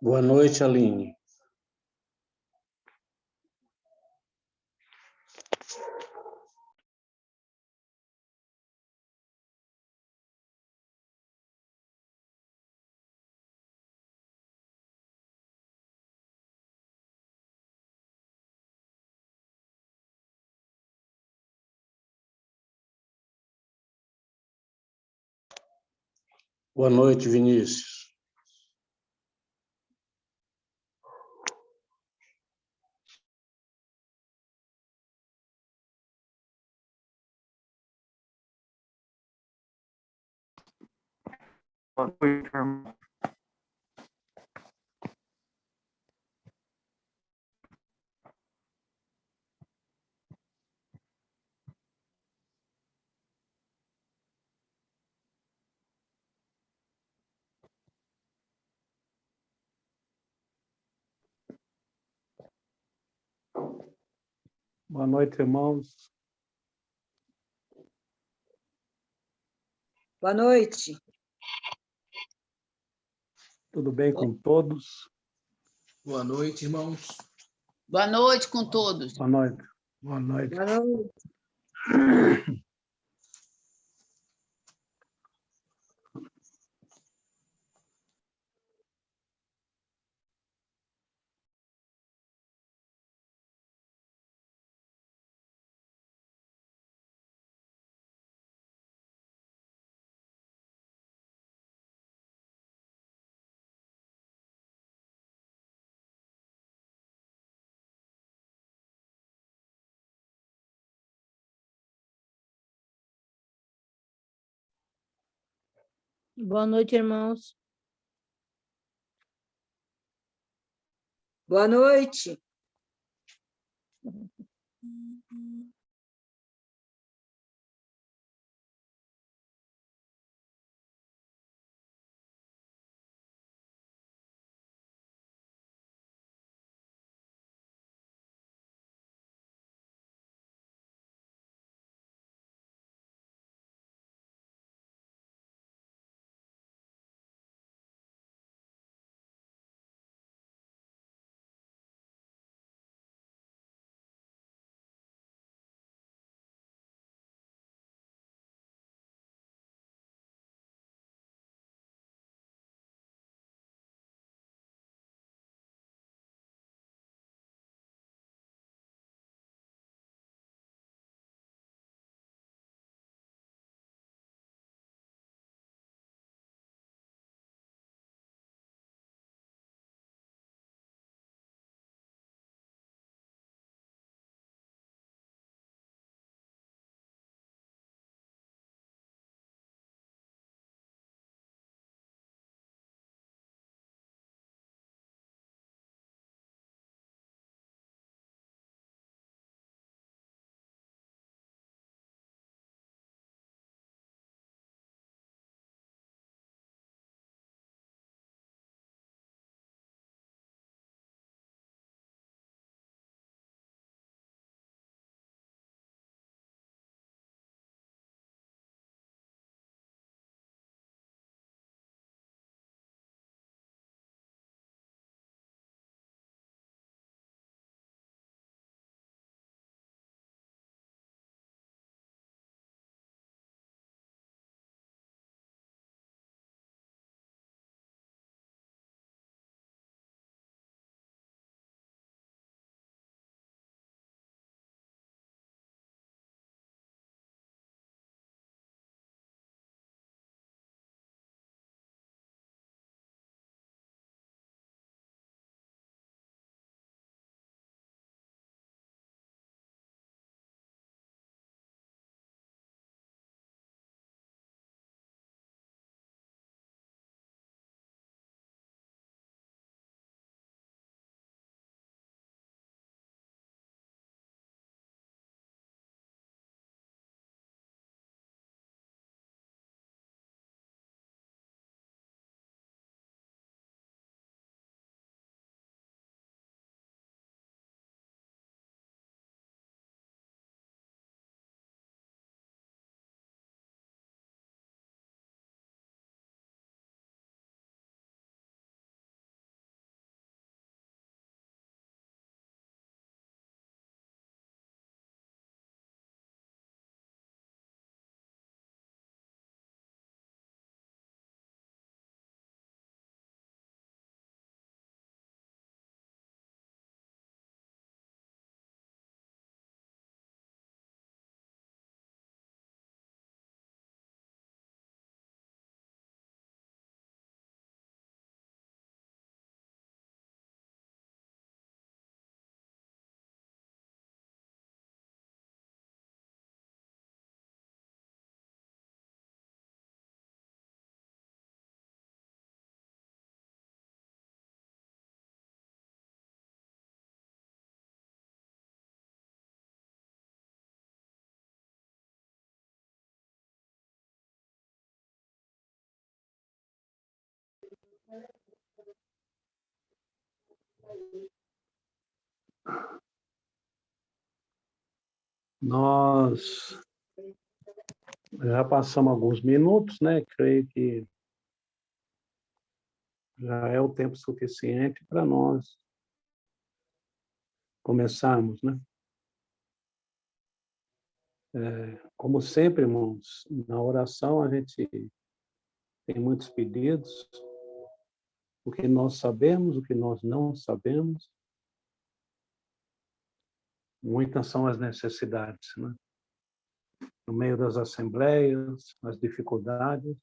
Boa noite, Aline. Boa noite, Vinícius. Boa noite, irmão. Boa noite, irmãos. Boa noite. Tudo bem com todos? Boa noite, irmãos. Boa noite com todos. Boa noite. Boa noite. Boa noite. Boa noite, irmãos. Boa noite. Nós já passamos alguns minutos, né? Creio que já é o tempo suficiente para nós começarmos, né? Como sempre, irmãos, na oração a gente tem muitos pedidos, o que nós sabemos, o que nós não sabemos. Muitas são as necessidades, né? No meio das assembleias, as dificuldades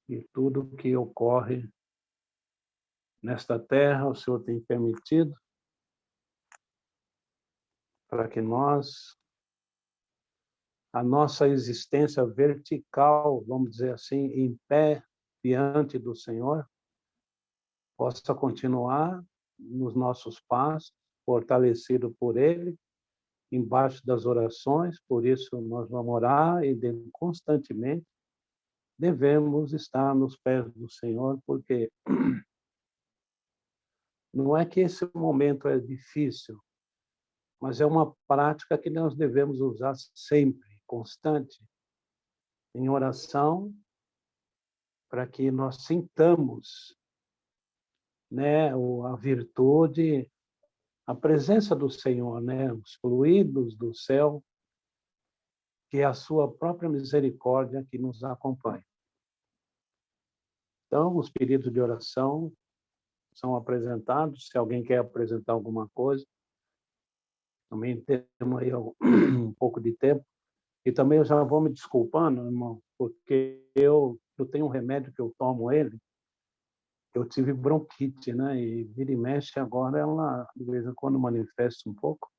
e tudo que ocorre nesta terra, o Senhor tem permitido para que a nossa existência vertical, vamos dizer assim, em pé diante do Senhor, possa continuar nos nossos passos, fortalecido por Ele, embaixo das orações. Por isso nós vamos orar e constantemente devemos estar nos pés do Senhor, porque não é que esse momento é difícil, mas é uma prática que nós devemos usar sempre, constante, em oração, para que nós sintamos, né, a virtude, a presença do Senhor, né, os fluidos do céu, que é a sua própria misericórdia que nos acompanha. Então, os pedidos de oração são apresentados. Se alguém quer apresentar alguma coisa, também temos aí um pouco de tempo. E também eu já vou me desculpando, irmão, porque eu tenho um remédio que eu tomo ele. Eu tive bronquite, né? E vira e mexe agora ela, de vez em quando, manifesta um pouco.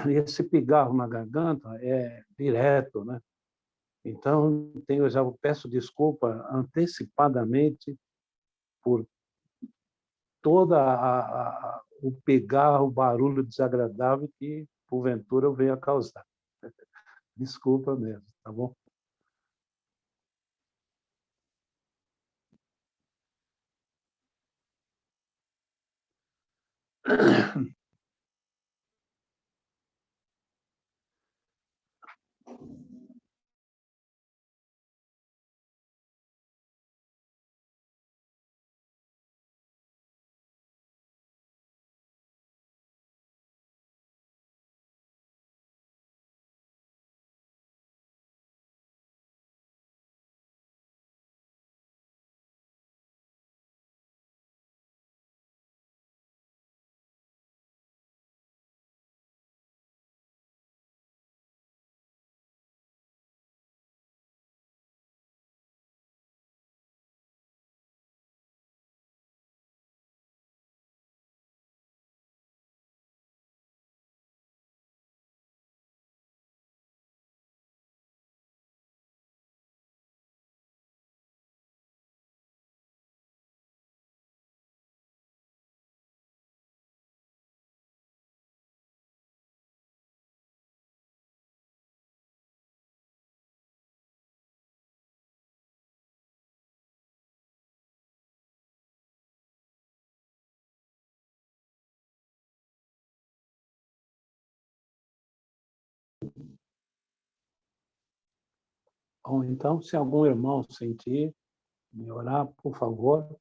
E esse pigarro na garganta é direto, né? Então, eu já peço desculpa antecipadamente por toda o pigarro, o barulho desagradável que, porventura, eu venha causar. Desculpa mesmo, tá bom? Bom, então, se algum irmão sentir, me orar, por favor.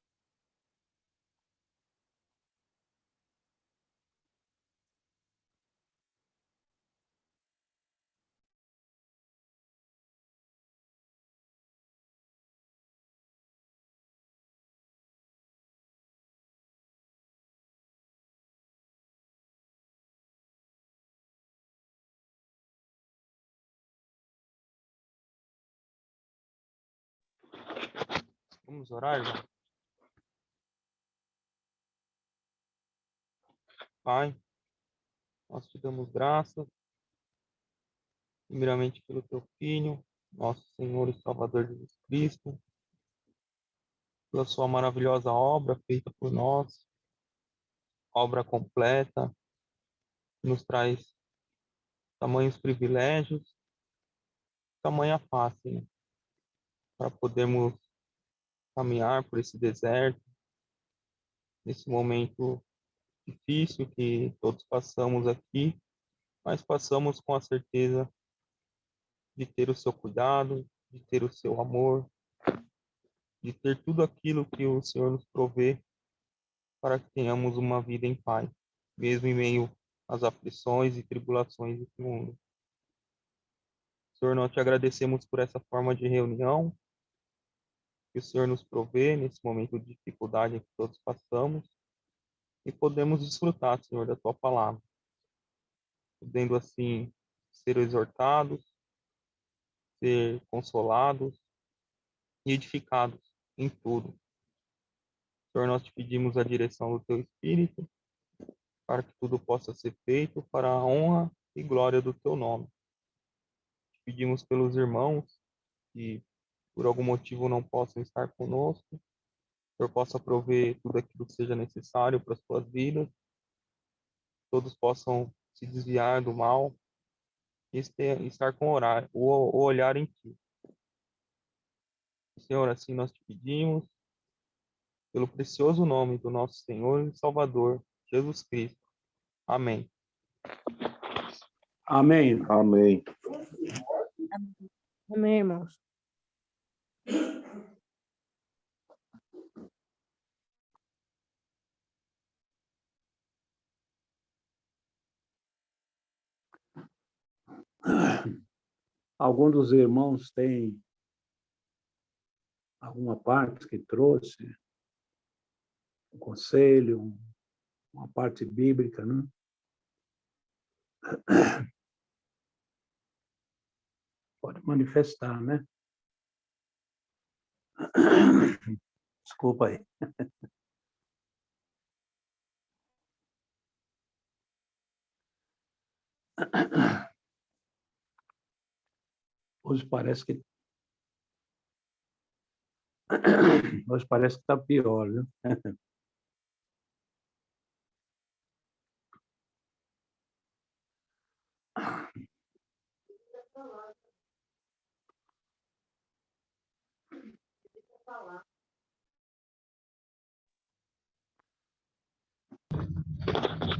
Vamos orar, irmão? Pai, nós te damos graças, primeiramente pelo teu Filho, nosso Senhor e Salvador Jesus Cristo, pela sua maravilhosa obra feita por nós, obra completa, que nos traz tamanhos privilégios, tamanha face, né, para podermos caminhar por esse deserto, nesse momento difícil que todos passamos aqui, mas passamos com a certeza de ter o seu cuidado, de ter o seu amor, de ter tudo aquilo que o Senhor nos provê para que tenhamos uma vida em paz, mesmo em meio às aflições e tribulações desse mundo. Senhor, nós te agradecemos por essa forma de reunião que o Senhor nos provê nesse momento de dificuldade que todos passamos e podemos desfrutar, Senhor, da tua palavra, podendo assim ser exortados, ser consolados e edificados em tudo. Senhor, nós te pedimos a direção do teu Espírito para que tudo possa ser feito para a honra e glória do teu nome. Te pedimos pelos irmãos que por algum motivo não possam estar conosco, que o Senhor possa prover tudo aquilo que seja necessário para as suas vidas, todos possam se desviar do mal e estar com o olhar em ti. Senhor, assim nós te pedimos, pelo precioso nome do nosso Senhor e Salvador, Jesus Cristo. Amém. Amém. Amém. Amém, irmãos. Algum dos irmãos tem alguma parte que trouxe um conselho, uma parte bíblica, né? Pode manifestar, né? Desculpa aí. Hoje parece que está pior, né?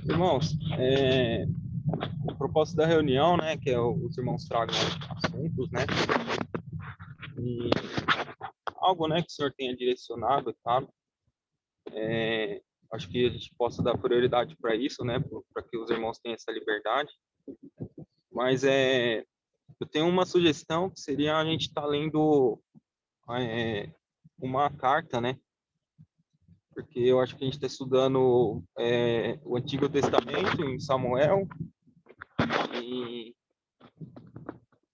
Irmãos, o propósito da reunião, né, que é os irmãos tragam assuntos, né, e algo, né, que o senhor tenha direcionado, tá? Acho que a gente possa dar prioridade para isso, né, para que os irmãos tenham essa liberdade. Mas eu tenho uma sugestão que seria a gente estar lendo uma carta, né? Porque eu acho que a gente está estudando o Antigo Testamento em Samuel e,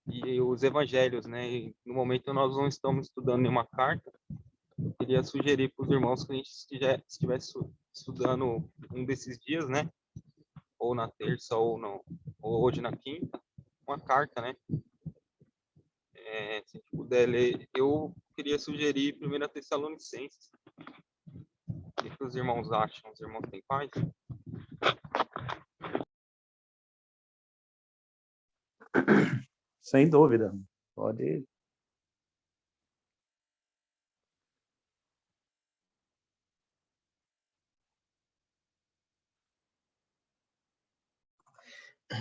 e os Evangelhos, né? E no momento nós não estamos estudando nenhuma carta. Eu queria sugerir para os irmãos que a gente estivesse estudando um desses dias, né? Ou na terça ou hoje na quinta, uma carta, né? Se a gente puder ler, eu queria sugerir 1 Tessalonicenses. O que os irmãos acham? Os irmãos têm paz? Sem dúvida. Pode.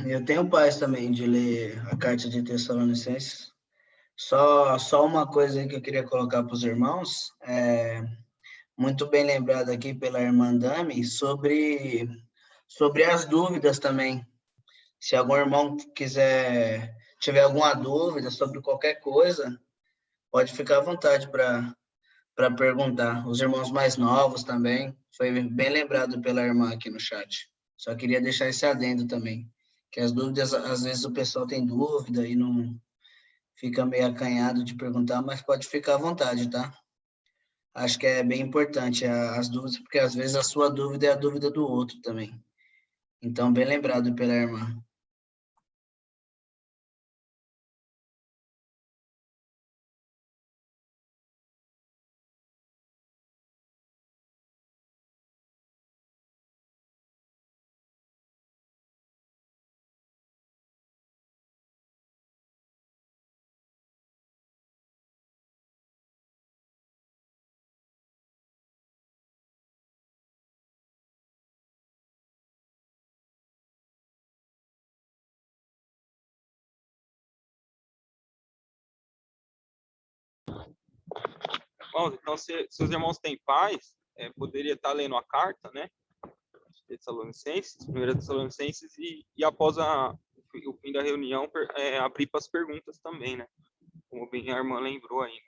Eu tenho paz também de ler a carta de Tessalonicenses. Só uma coisa aí que eu queria colocar para os irmãos, muito bem lembrado aqui pela irmã Dami, sobre as dúvidas também. Se algum irmão tiver alguma dúvida sobre qualquer coisa, pode ficar à vontade para perguntar. Os irmãos mais novos também, foi bem lembrado pela irmã aqui no chat. Só queria deixar esse adendo também, que as dúvidas, às vezes o pessoal tem dúvida e não fica meio acanhado de perguntar, mas pode ficar à vontade, tá? Acho que é bem importante as dúvidas, porque às vezes a sua dúvida é a dúvida do outro também. Então, bem lembrado pela irmã. Bom, então, se os irmãos têm paz, poderia estar lendo a carta, né? Tessalonicenses, 1 Tessalonicenses, e após o fim da reunião, abrir para as perguntas também, né? Como bem a irmã lembrou aí.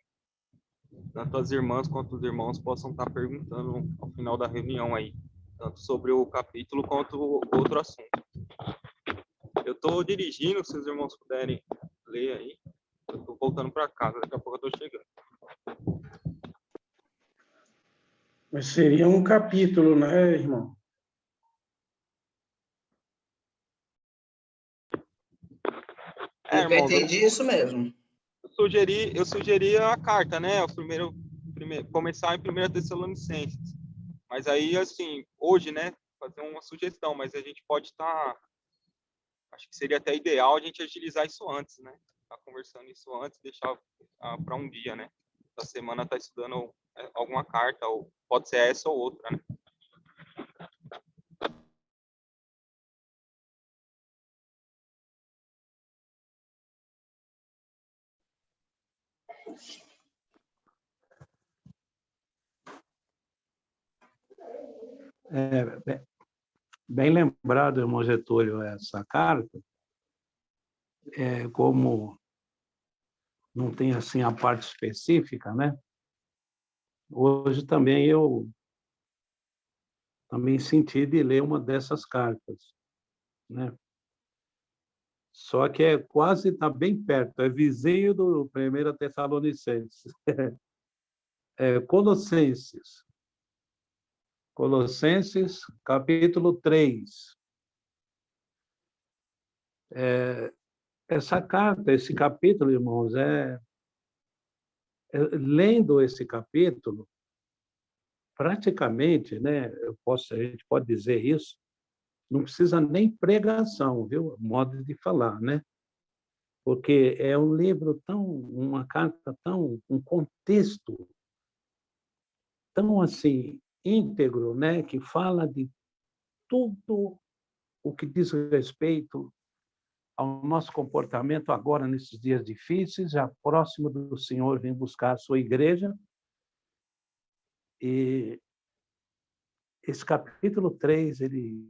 Tanto as irmãs quanto os irmãos possam estar perguntando ao final da reunião aí, tanto sobre o capítulo quanto outro assunto. Eu estou dirigindo, se os irmãos puderem ler aí. Eu estou voltando para casa, daqui a pouco eu estou chegando. Mas seria um capítulo, né, irmão? Eu Irmãos, entendi isso mesmo. eu sugeri a carta, né? O primeiro começar em 1 Tessalonicenses. Mas aí, assim, hoje, né, fazer uma sugestão, mas a gente pode estar... acho que seria até ideal a gente agilizar isso antes, né? Tá conversando isso antes, deixar para um dia, né? Da semana tá estudando alguma carta, ou pode ser essa ou outra, né? Bem lembrado, irmão Getúlio, essa carta. Como não tem assim a parte específica, né? Hoje também eu senti de ler uma dessas cartas, né? Só que quase está bem perto, é vizinho do 1 Tessalonicenses. Colossenses, capítulo 3. Essa carta, esse capítulo, irmãos, lendo esse capítulo, praticamente, né, a gente pode dizer isso, não precisa nem pregação, viu? Modo de falar, né? Porque é um livro uma carta um contexto tão assim íntegro, né? Que fala de tudo o que diz respeito ao nosso comportamento agora nesses dias difíceis, já próximo do Senhor vem buscar a sua igreja. E esse capítulo 3, ele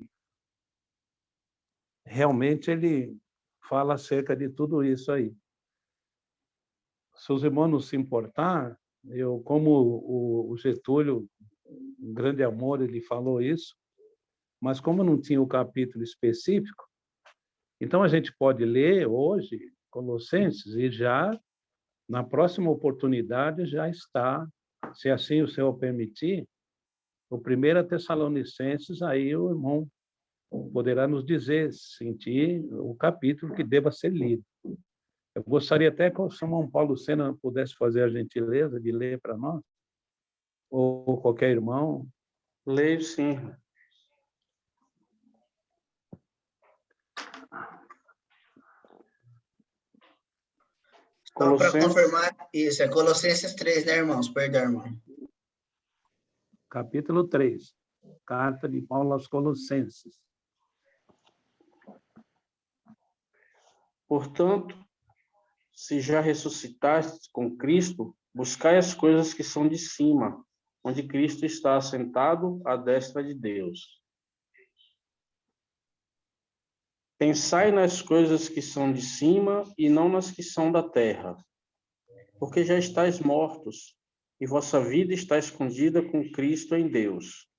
realmente fala acerca de tudo isso aí. Se os irmãos não se importar, como o Getúlio, um grande amor, ele falou isso, mas como não tinha o capítulo específico, então a gente pode ler hoje Colossenses e já, na próxima oportunidade, já está, se assim o Senhor permitir, o 1 Tessalonicenses, aí o irmão poderá nos dizer, sentir o capítulo que deva ser lido. Eu gostaria até que o irmão Paulo Sena pudesse fazer a gentileza de ler para nós, ou qualquer irmão. Leio, sim. Só para confirmar, isso, é Colossenses 3, né, irmãos? Perdão, irmão. Capítulo 3, carta de Paulo aos Colossenses. Portanto, se já ressuscitastes com Cristo, buscai as coisas que são de cima, onde Cristo está assentado à destra de Deus. Pensai nas coisas que são de cima e não nas que são da terra, porque já estáis mortos, e vossa vida está escondida com Cristo em Deus.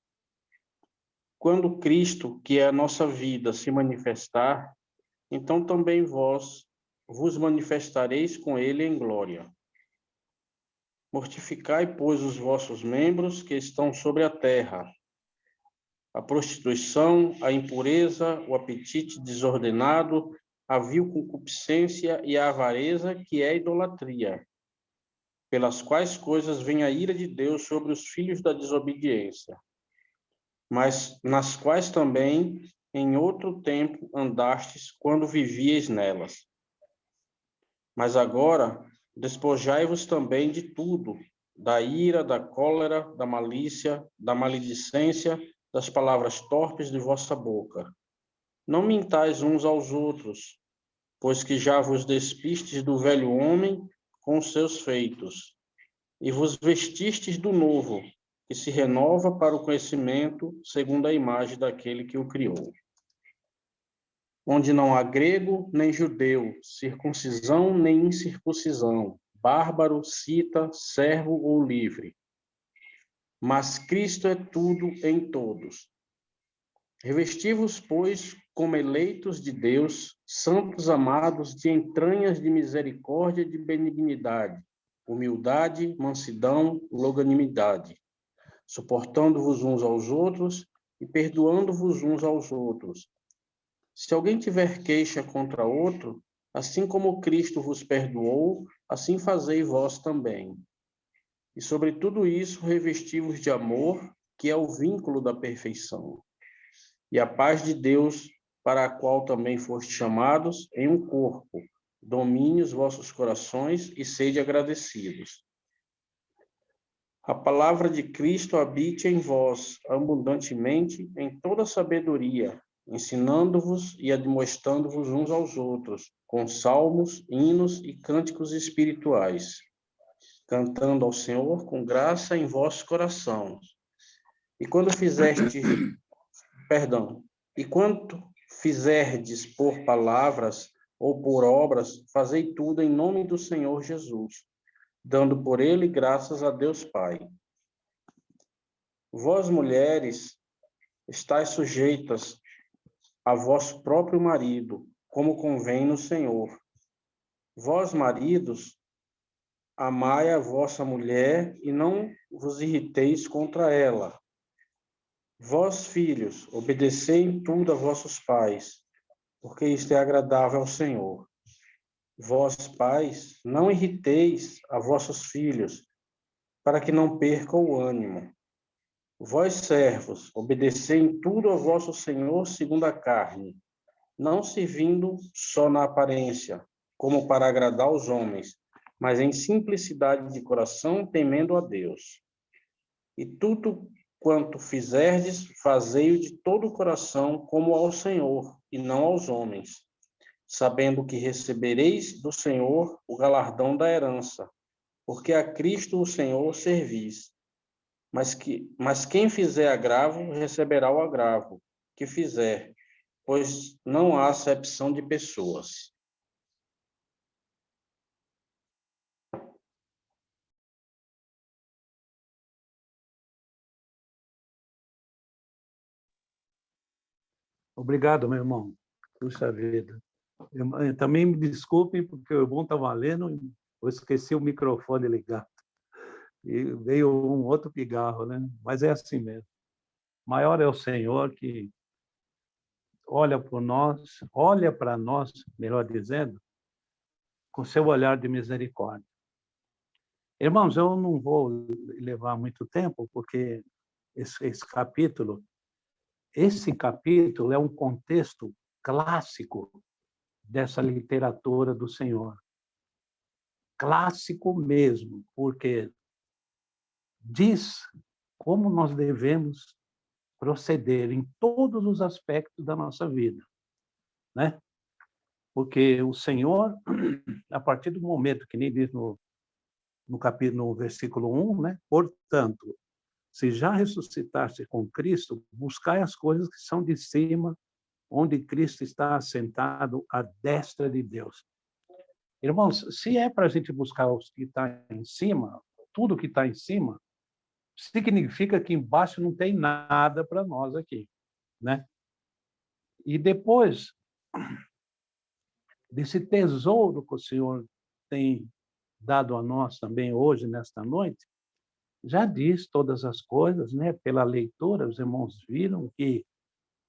Quando Cristo, que é a nossa vida, se manifestar, então também vós vos manifestareis com ele em glória. Mortificai, pois, os vossos membros que estão sobre a terra, a prostituição, a impureza, o apetite desordenado, a vil concupiscência e a avareza, que é idolatria, pelas quais coisas vem a ira de Deus sobre os filhos da desobediência, mas nas quais também em outro tempo andastes quando vivieis nelas. Mas agora despojai-vos também de tudo, da ira, da cólera, da malícia, da maledicência, das palavras torpes de vossa boca. Não mintais uns aos outros, pois que já vos despistes do velho homem com seus feitos, e vos vestistes do novo, que se renova para o conhecimento segundo a imagem daquele que o criou. Onde não há grego nem judeu, circuncisão nem incircuncisão, bárbaro, cita, servo ou livre. Mas Cristo é tudo em todos. Revesti-vos, pois, como eleitos de Deus, santos amados, de entranhas de misericórdia e de benignidade, humildade, mansidão, longanimidade, suportando-vos uns aos outros e perdoando-vos uns aos outros. Se alguém tiver queixa contra outro, assim como Cristo vos perdoou, assim fazei vós também. E sobre tudo isso, revesti-vos de amor, que é o vínculo da perfeição. E a paz de Deus, para a qual também foste chamados, em um corpo, domine os vossos corações e sede agradecidos. A palavra de Cristo habite em vós, abundantemente, em toda sabedoria, ensinando-vos e admoestando-vos uns aos outros, com salmos, hinos e cânticos espirituais, cantando ao Senhor com graça em vosso coração. E quando fizerdes por palavras ou por obras, fazei tudo em nome do Senhor Jesus, dando por ele graças a Deus Pai. Vós, mulheres, estáis sujeitas a vosso próprio marido, como convém no Senhor. Vós, maridos, amai a vossa mulher e não vos irriteis contra ela. Vós, filhos, obedecei em tudo a vossos pais, porque isto é agradável ao Senhor. Vós, pais, não irriteis a vossos filhos, para que não percam o ânimo. Vós, servos, obedecei em tudo ao vosso Senhor segundo a carne, não servindo só na aparência, como para agradar os homens, mas em simplicidade de coração, temendo a Deus. E tudo quanto fizerdes, fazei-o de todo o coração, como ao Senhor, e não aos homens, sabendo que recebereis do Senhor o galardão da herança, porque a Cristo o Senhor servis. Mas quem fizer agravo, receberá o agravo que fizer, pois não há acepção de pessoas. Obrigado, meu irmão. Puxa vida. Também me desculpem, porque o irmão estava lendo e eu esqueci o microfone ligado. E veio um outro pigarro, né? Mas é assim mesmo. Maior é o Senhor que olha para nós, melhor dizendo, com seu olhar de misericórdia. Irmãos, eu não vou levar muito tempo, porque esse capítulo é um contexto clássico dessa literatura do Senhor. Clássico mesmo, porque diz como nós devemos proceder em todos os aspectos da nossa vida, né? Porque o Senhor, a partir do momento que nem diz no capítulo, no versículo 1, né? Portanto, se já ressuscitaste com Cristo, buscai as coisas que são de cima, onde Cristo está assentado à destra de Deus. Irmãos, se é para a gente buscar o que está em cima, tudo que está em cima, significa que embaixo não tem nada para nós aqui, né? E depois desse tesouro que o Senhor tem dado a nós também hoje, nesta noite, já diz todas as coisas, né? Pela leitura, os irmãos viram que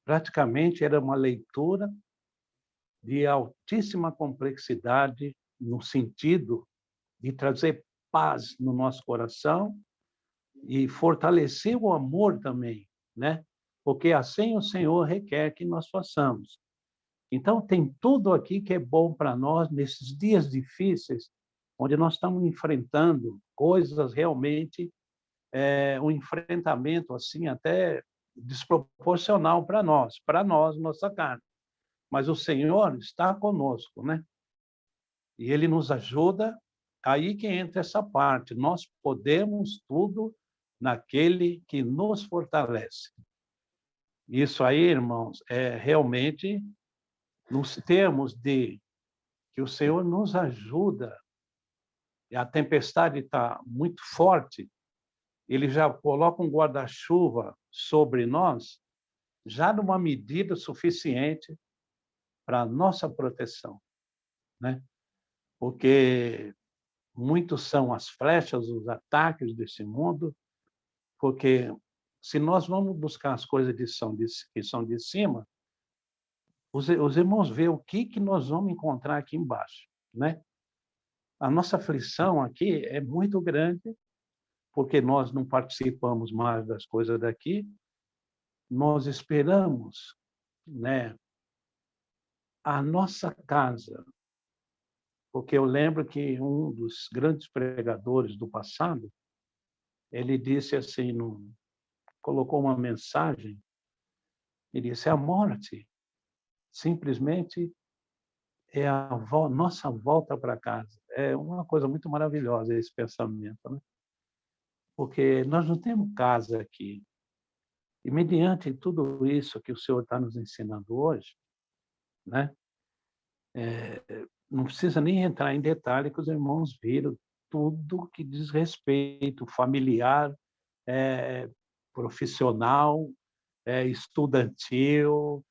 praticamente era uma leitura de altíssima complexidade, no sentido de trazer paz no nosso coração e fortalecer o amor também, né? Porque assim o Senhor requer que nós façamos. Então, tem tudo aqui que é bom para nós nesses dias difíceis, onde nós estamos enfrentando coisas realmente, um enfrentamento assim até desproporcional para nós, nossa carne. Mas o Senhor está conosco, né? E Ele nos ajuda aí que entra essa parte. Nós podemos tudo naquele que nos fortalece. Isso aí, irmãos, é realmente nos termos de que o Senhor nos ajuda, e a tempestade está muito forte, ele já coloca um guarda-chuva sobre nós, já numa medida suficiente para a nossa proteção, né? Porque muitos são as flechas, os ataques desse mundo, porque se nós vamos buscar as coisas que são de cima, os irmãos veem o que nós vamos encontrar aqui embaixo, né? A nossa aflição aqui é muito grande, porque nós não participamos mais das coisas daqui, nós esperamos, né, a nossa casa. Porque eu lembro que um dos grandes pregadores do passado, ele disse assim, colocou uma mensagem, ele disse: a morte simplesmente é a nossa volta para casa. É uma coisa muito maravilhosa esse pensamento, né? Porque nós não temos casa aqui. E mediante tudo isso que o Senhor está nos ensinando hoje, né? Não precisa nem entrar em detalhe, que os irmãos viram tudo que diz respeito familiar, profissional, estudantil,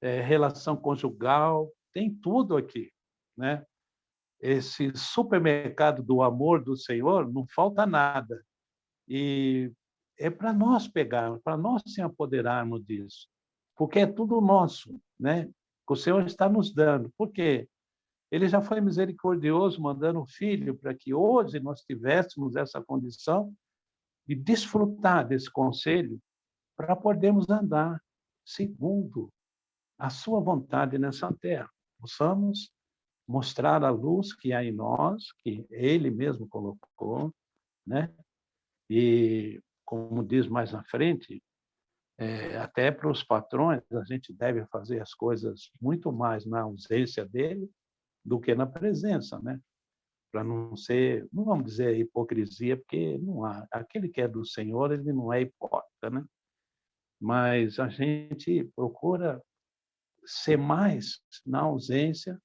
relação conjugal, tem tudo aqui, né? Esse supermercado do amor do Senhor, não falta nada. E é para nós pegarmos, para nós se apoderarmos disso, porque é tudo nosso, né? Que o Senhor está nos dando. Por quê? Ele já foi misericordioso, mandando o Filho para que hoje nós tivéssemos essa condição de desfrutar desse conselho para podermos andar segundo a sua vontade nessa terra. Possamos mostrar a luz que há em nós, que Ele mesmo colocou, né? E, como diz mais na frente, até para os patrões, a gente deve fazer as coisas muito mais na ausência dele do que na presença, né? Para não ser, não vamos dizer hipocrisia, porque não há. Aquele que é do Senhor, ele não é hipócrita, né? Mas a gente procura ser mais na ausência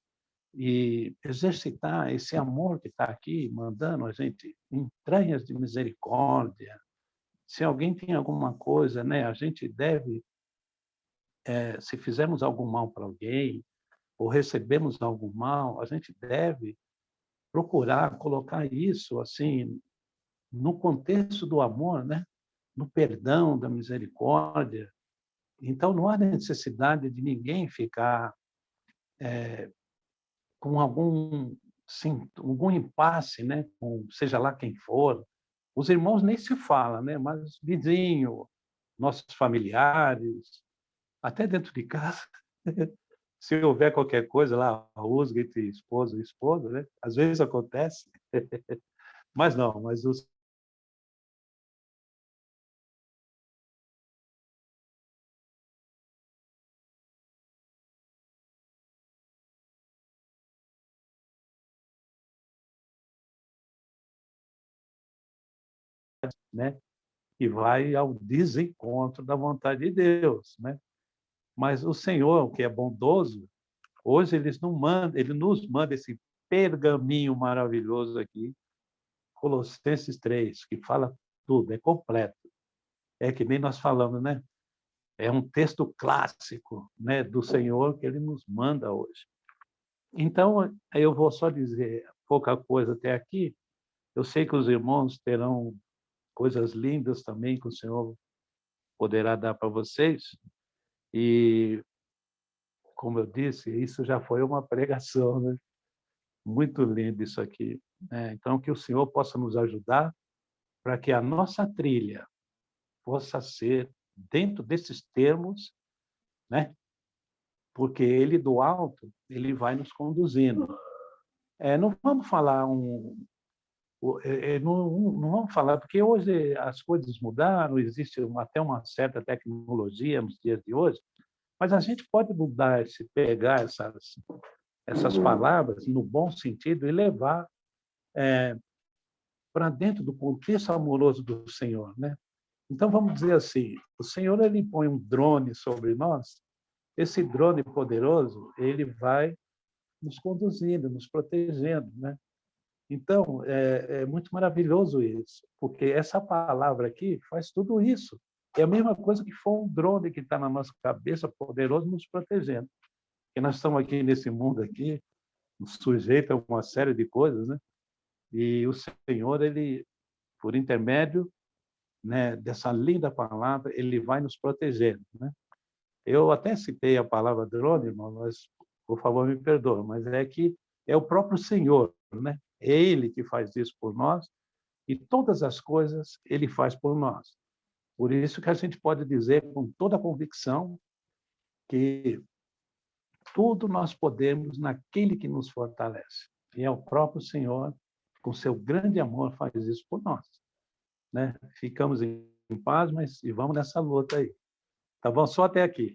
e exercitar esse amor que está aqui, mandando a gente entranhas de misericórdia. Se alguém tem alguma coisa, né, a gente deve, se fizermos algum mal para alguém, ou recebemos algum mal, a gente deve procurar colocar isso assim no contexto do amor, né? No perdão, da misericórdia. Então, não há necessidade de ninguém ficar com algum impasse, né? Com seja lá quem for. Os irmãos nem se falam, né? Mas vizinho, nossos familiares, até dentro de casa, se houver qualquer coisa lá, rusga entre esposo e esposa, né? Às vezes acontece, mas não, mas os né? E vai ao desencontro da vontade de Deus, né? Mas o Senhor, que é bondoso, hoje ele nos manda esse pergaminho maravilhoso aqui, Colossenses 3, que fala tudo, é completo. É que nem nós falamos, né? É um texto clássico, né, do Senhor que ele nos manda hoje. Então, eu vou só dizer pouca coisa até aqui. Eu sei que os irmãos terão coisas lindas também que o Senhor poderá dar para vocês. E, como eu disse, isso já foi uma pregação, né? Muito lindo isso aqui, né? Então, que o Senhor possa nos ajudar para que a nossa trilha possa ser dentro desses termos, né? Porque Ele, do alto, Ele vai nos conduzindo. Não vamos falar não vamos falar, porque hoje as coisas mudaram, existe até uma certa tecnologia nos dias de hoje, mas a gente pode mudar, pegar essas palavras no bom sentido e levar para dentro do contexto amoroso do Senhor, né? Então, vamos dizer assim, o Senhor ele põe um drone sobre nós, esse drone poderoso, ele vai nos conduzindo, nos protegendo, né? Então, é muito maravilhoso isso, porque essa palavra aqui faz tudo isso. É a mesma coisa que foi um drone que está na nossa cabeça, poderoso, nos protegendo. Porque nós estamos aqui nesse mundo aqui, sujeito a uma série de coisas, né? E o Senhor, ele, por intermédio, né, dessa linda palavra, ele vai nos protegendo, né? Eu até citei a palavra drone, irmão, mas, por favor, me perdoe, mas é que é o próprio Senhor, né? É Ele que faz isso por nós e todas as coisas Ele faz por nós. Por isso que a gente pode dizer com toda a convicção que tudo nós podemos naquele que nos fortalece. E é o próprio Senhor, com seu grande amor, faz isso por nós, né? Ficamos em paz, mas e vamos nessa luta aí. Tá bom? Só até aqui.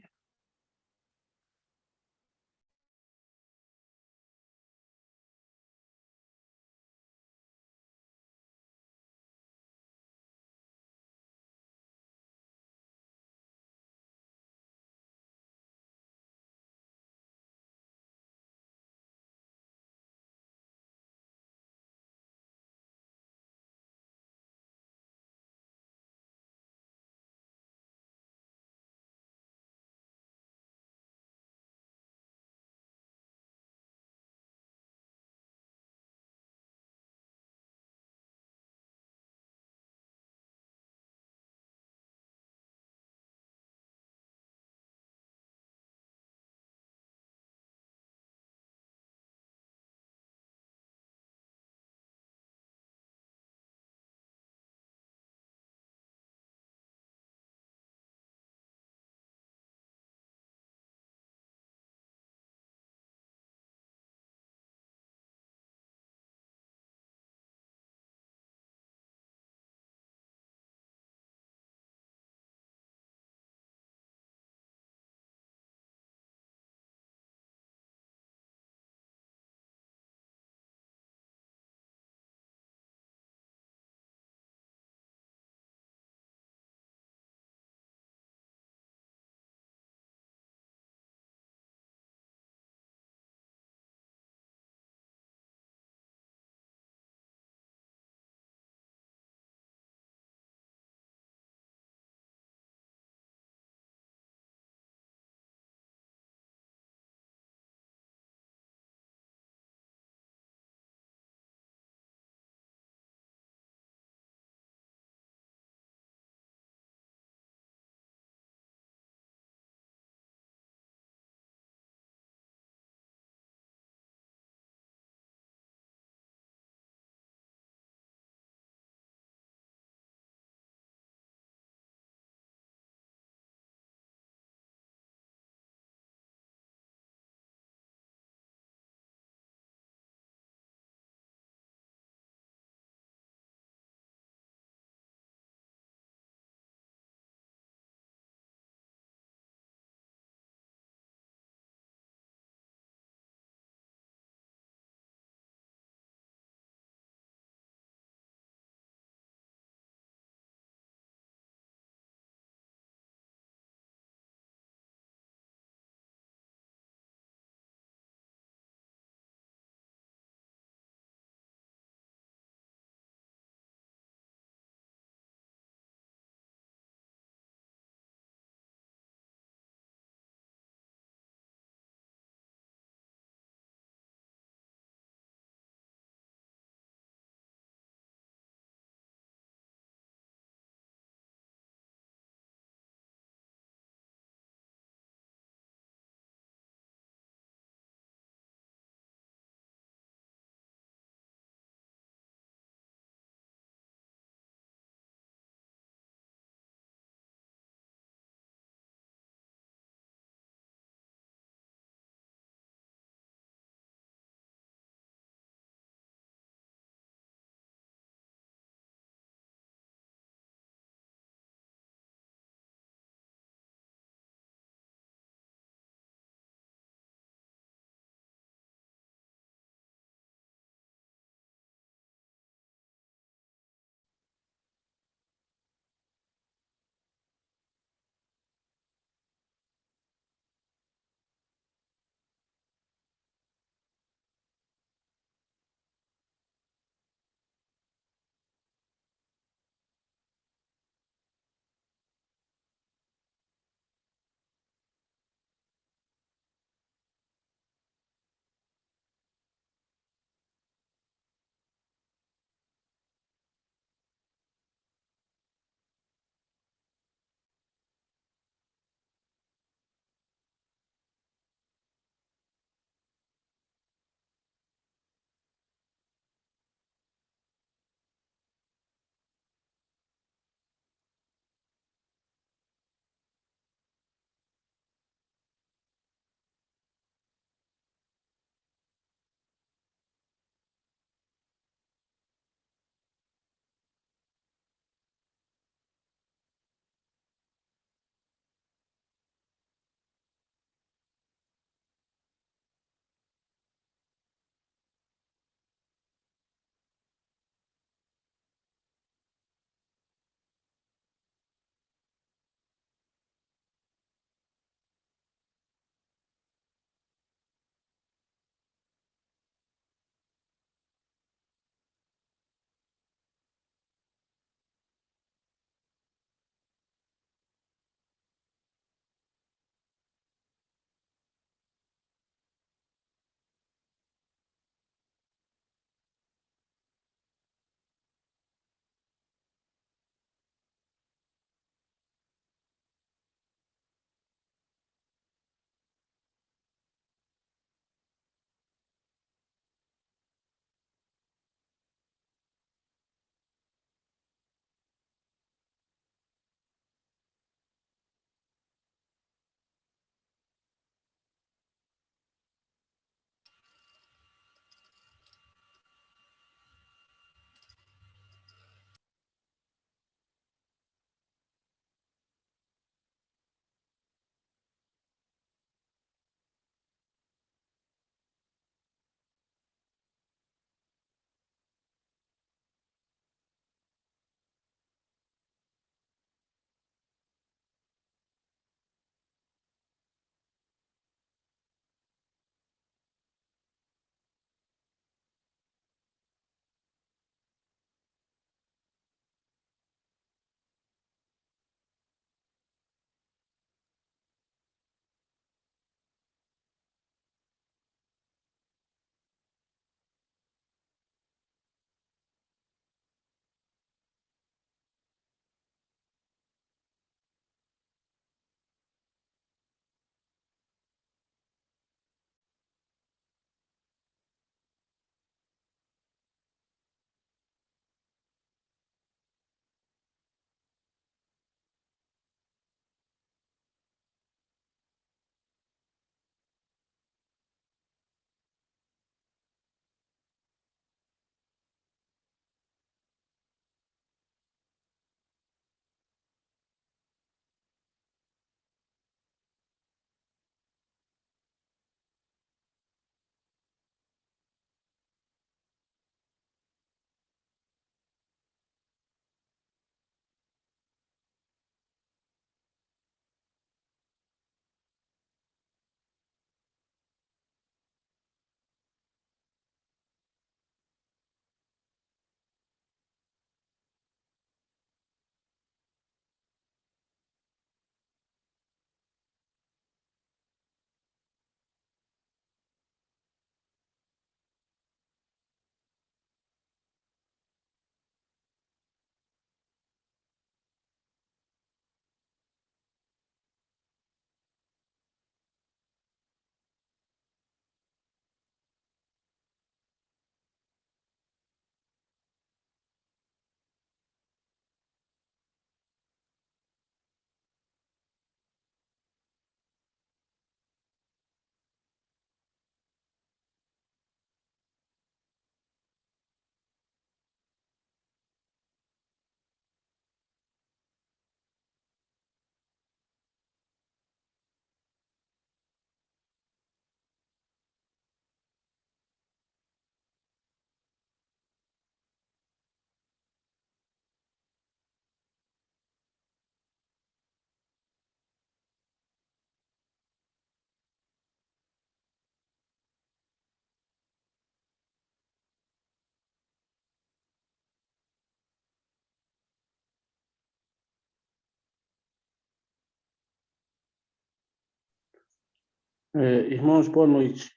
Irmãos, boa noite.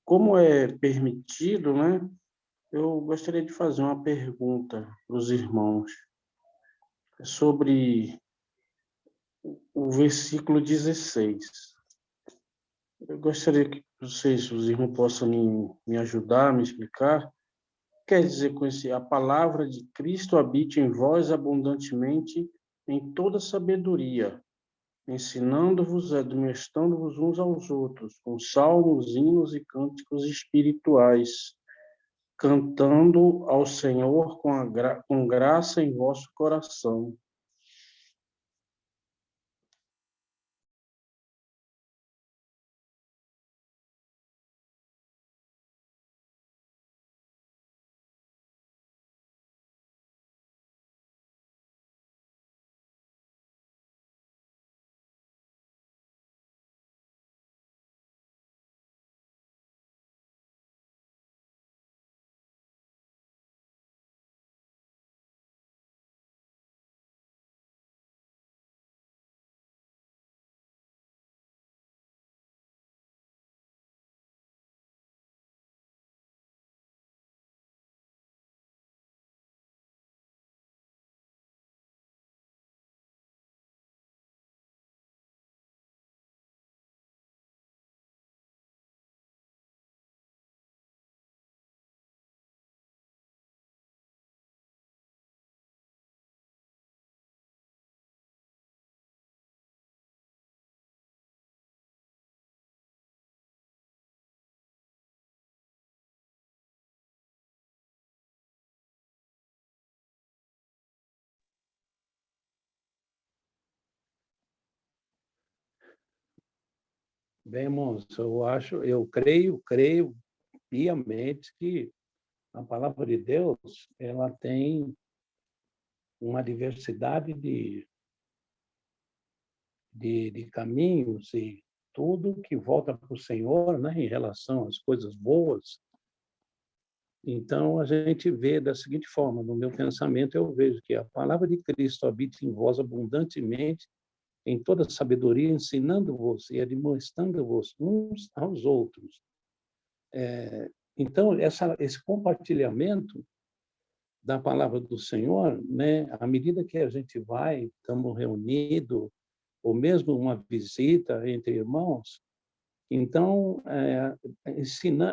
Como é permitido, né? Eu gostaria de fazer uma pergunta para os irmãos sobre o versículo 16. Eu gostaria que vocês, os irmãos, possam me ajudar, me explicar. Quer dizer com esse, a palavra de Cristo habite em vós abundantemente em toda sabedoria, ensinando-vos, admoestando-vos uns aos outros, com salmos, hinos e cânticos espirituais, cantando ao Senhor com graça em vosso coração. Bem, irmãos, eu creio piamente que a palavra de Deus, ela tem uma diversidade de caminhos e tudo que volta para o Senhor, né, em relação às coisas boas. Então, a gente vê da seguinte forma, no meu pensamento, eu vejo que a palavra de Cristo habita em vós abundantemente, em toda sabedoria, ensinando-vos e admoestando-vos uns aos outros. Então, esse compartilhamento da palavra do Senhor, né, à medida que a gente vai, estamos reunidos, ou mesmo uma visita entre irmãos, então,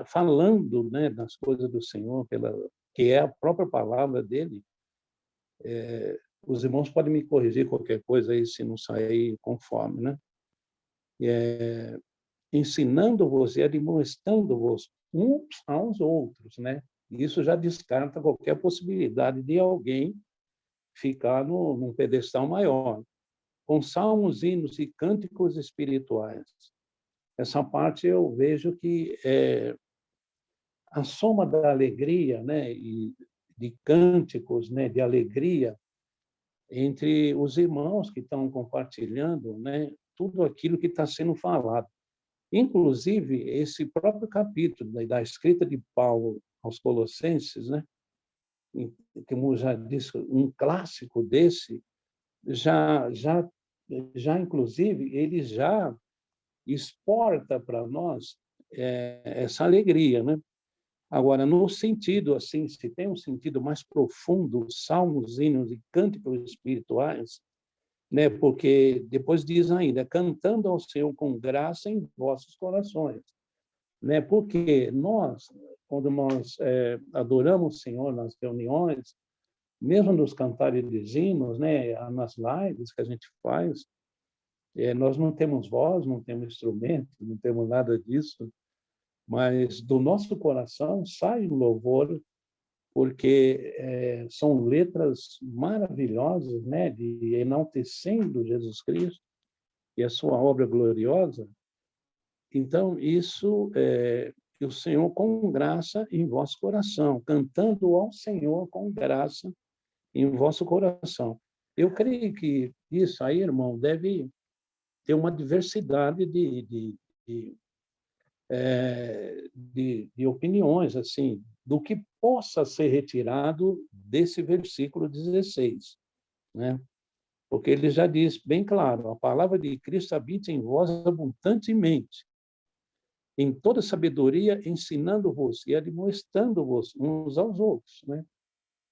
falando, né, das coisas do Senhor, que é a própria palavra dele, os irmãos podem me corrigir qualquer coisa aí, se não sair conforme, né? Ensinando-vos e admoestando-vos uns aos outros, né? Isso já descarta qualquer possibilidade de alguém ficar num pedestal maior, com salmos, hinos e cânticos espirituais. Essa parte eu vejo que é a soma da alegria, né, e de cânticos, né, de alegria entre os irmãos que estão compartilhando, né, tudo aquilo que está sendo falado. Inclusive, esse próprio capítulo da escrita de Paulo aos Colossenses, né, como já disse, um clássico desse, já inclusive, ele já exporta para nós essa alegria, né? Agora, no sentido, assim, se tem um sentido mais profundo, salmos, hinos e cânticos espirituais, né? Porque depois diz ainda, cantando ao Senhor com graça em vossos corações, né? Porque nós, quando nós adoramos o Senhor nas reuniões, mesmo nos cantares de hinos, né? Nas lives que a gente faz, nós não temos voz, não temos instrumento, não temos nada disso, mas do nosso coração sai um louvor, porque são letras maravilhosas, né, de enaltecendo Jesus Cristo e a sua obra gloriosa. Então, isso que o Senhor com graça em vosso coração, cantando ao Senhor com graça em vosso coração. Eu creio que isso aí, irmão, deve ter uma diversidade de opiniões, assim, do que possa ser retirado desse versículo 16, né? Porque ele já diz bem claro, a palavra de Cristo habita em vós abundantemente, em toda sabedoria, ensinando-vos e admoestando-vos uns aos outros, né?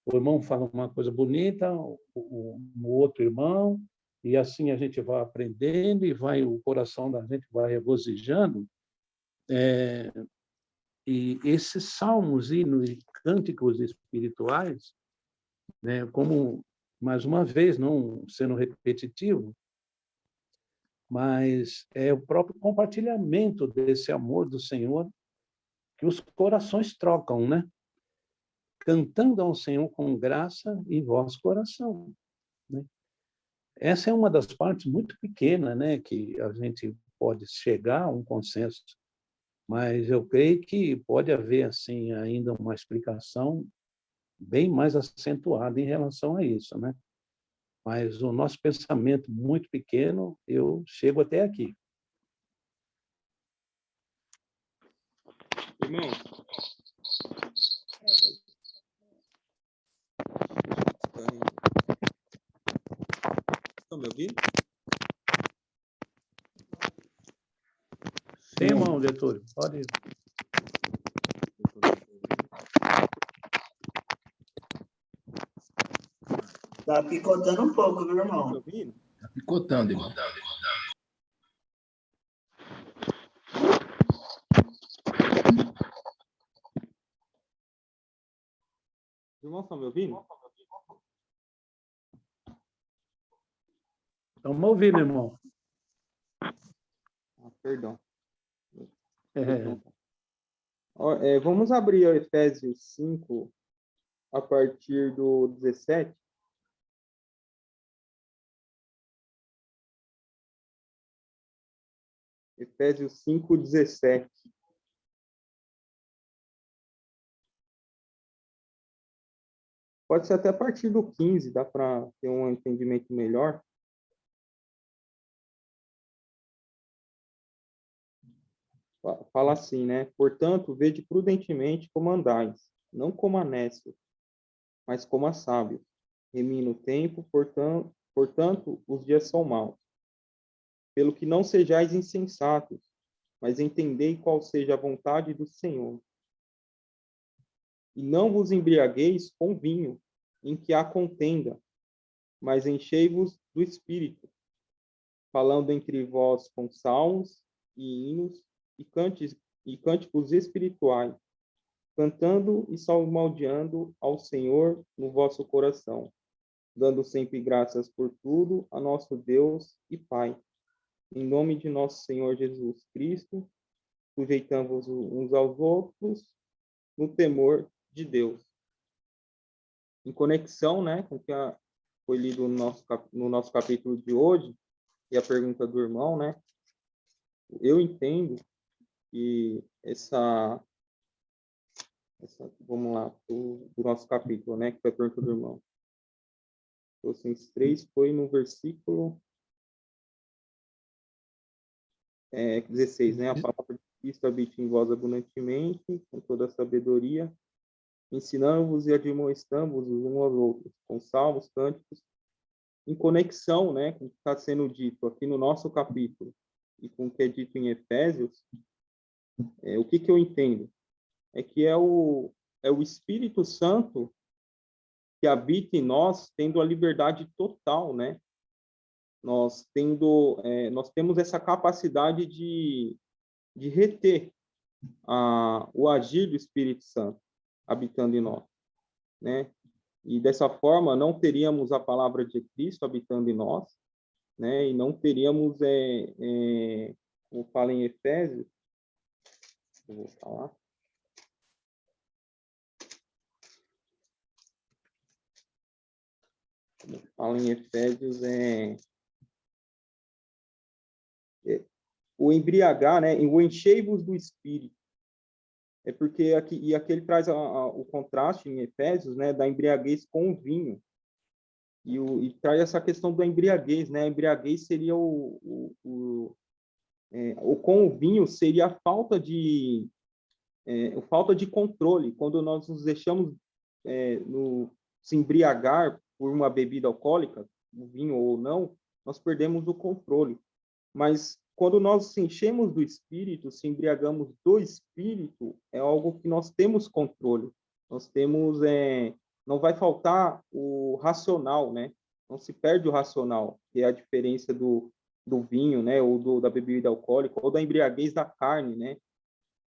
O irmão fala uma coisa bonita, o outro irmão, e assim a gente vai aprendendo e o coração da gente vai regozijando. E esses salmos, hinos e cânticos espirituais, né, como, mais uma vez, não sendo repetitivo, mas é o próprio compartilhamento desse amor do Senhor que os corações trocam, né? Cantando ao Senhor com graça em vosso coração, né? Essa é uma das partes muito pequenas, né, que a gente pode chegar a um consenso, mas eu creio que pode haver assim ainda uma explicação bem mais acentuada em relação a isso, né? Mas o nosso pensamento muito pequeno, eu chego até aqui. Irmão, estão me ouvindo? Sim, irmão, Getúlio, pode ir. Tá picotando um pouco, viu, irmão? Me ouvindo? Tá picotando, irmão. Os irmãos estão me ouvindo? Estamos ouvindo, irmão. Perdão. É. Vamos abrir o Efésios 5, a partir do 17. Efésios 5, 17. Pode ser até a partir do 15, dá para ter um entendimento melhor. Fala assim, né? Portanto, vede prudentemente como andais, não como a nécios, mas como a sábios, remindo o tempo, portanto, os dias são maus. Pelo que não sejais insensatos, mas entendei qual seja a vontade do Senhor. E não vos embriagueis com vinho, em que há contenda, mas enchei-vos do Espírito, falando entre vós com salmos e hinos e cânticos espirituais, cantando e salmodiando ao Senhor no vosso coração, dando sempre graças por tudo a nosso Deus e Pai. Em nome de nosso Senhor Jesus Cristo, sujeitamos uns aos outros no temor de Deus. Em conexão, né, com o que foi lido no nosso capítulo de hoje, e a pergunta do irmão, né, eu entendo que vamos lá, do nosso capítulo, né, que foi a pergunta do irmão. Colossenses 3 foi no versículo 16, né, a palavra de Cristo habita em vós abundantemente, com toda a sabedoria, ensinando-vos e admoestando-vos uns aos outros, com salmos, cânticos, em conexão, né, com o que está sendo dito aqui no nosso capítulo e com o que é dito em Efésios. O que eu entendo? É que é o Espírito Santo que habita em nós, tendo a liberdade total, né? Nós temos essa capacidade de reter o agir do Espírito Santo habitando em nós, né? E dessa forma não teríamos a palavra de Cristo habitando em nós, né? E não teríamos, como fala em Efésios, eu vou falar. Como fala em Efésios, o embriagar, né? O enchei-vos do Espírito. É porque aqui ele traz o contraste em Efésios, né, da embriaguez com o vinho. E traz essa questão da embriaguez, né? A embriaguez seria com o vinho seria a falta de controle, quando nós nos deixamos se embriagar por uma bebida alcoólica, o vinho ou não, nós perdemos o controle. Mas quando nós se enchemos do Espírito, se embriagamos do Espírito, é algo que nós temos controle. Nós temos, não vai faltar o racional, né? Não se perde o racional, que é a diferença do vinho, né? Ou da bebida alcoólica, ou da embriaguez da carne, né?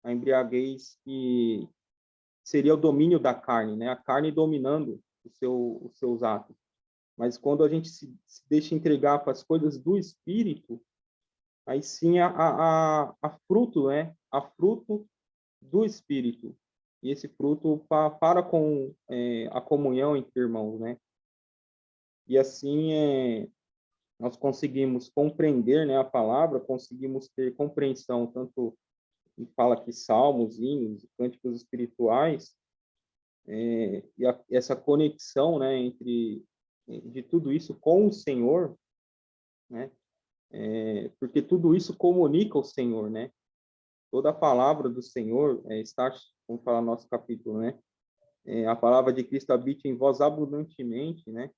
A embriaguez que seria o domínio da carne, né? A carne dominando os seus atos. Mas quando a gente se deixa entregar para as coisas do Espírito, aí sim a fruto, né? A fruto do Espírito. E esse fruto para com a comunhão entre irmãos, né? E assim nós conseguimos compreender, né, a palavra, conseguimos ter compreensão, tanto fala aqui salmos, hinos, cânticos espirituais, essa conexão, né, de tudo isso com o Senhor, né? Porque tudo isso comunica o Senhor, né? Toda a palavra do Senhor está, como fala no nosso capítulo, né? A palavra de Cristo habite em vós abundantemente, né?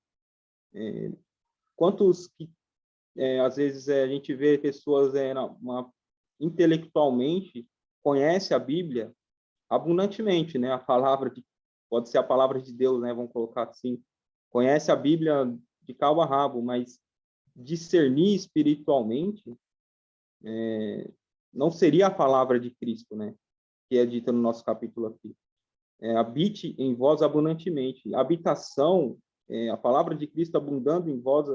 Quantos que às vezes a gente vê pessoas intelectualmente conhece a Bíblia abundantemente, né? A palavra pode ser a palavra de Deus, né? Vamos colocar assim, conhece a Bíblia de cabo a rabo, mas discernir espiritualmente não seria a palavra de Cristo, né? Que é dita no nosso capítulo aqui. Habite em vós abundantemente. Habitação, a palavra de Cristo abundando em vós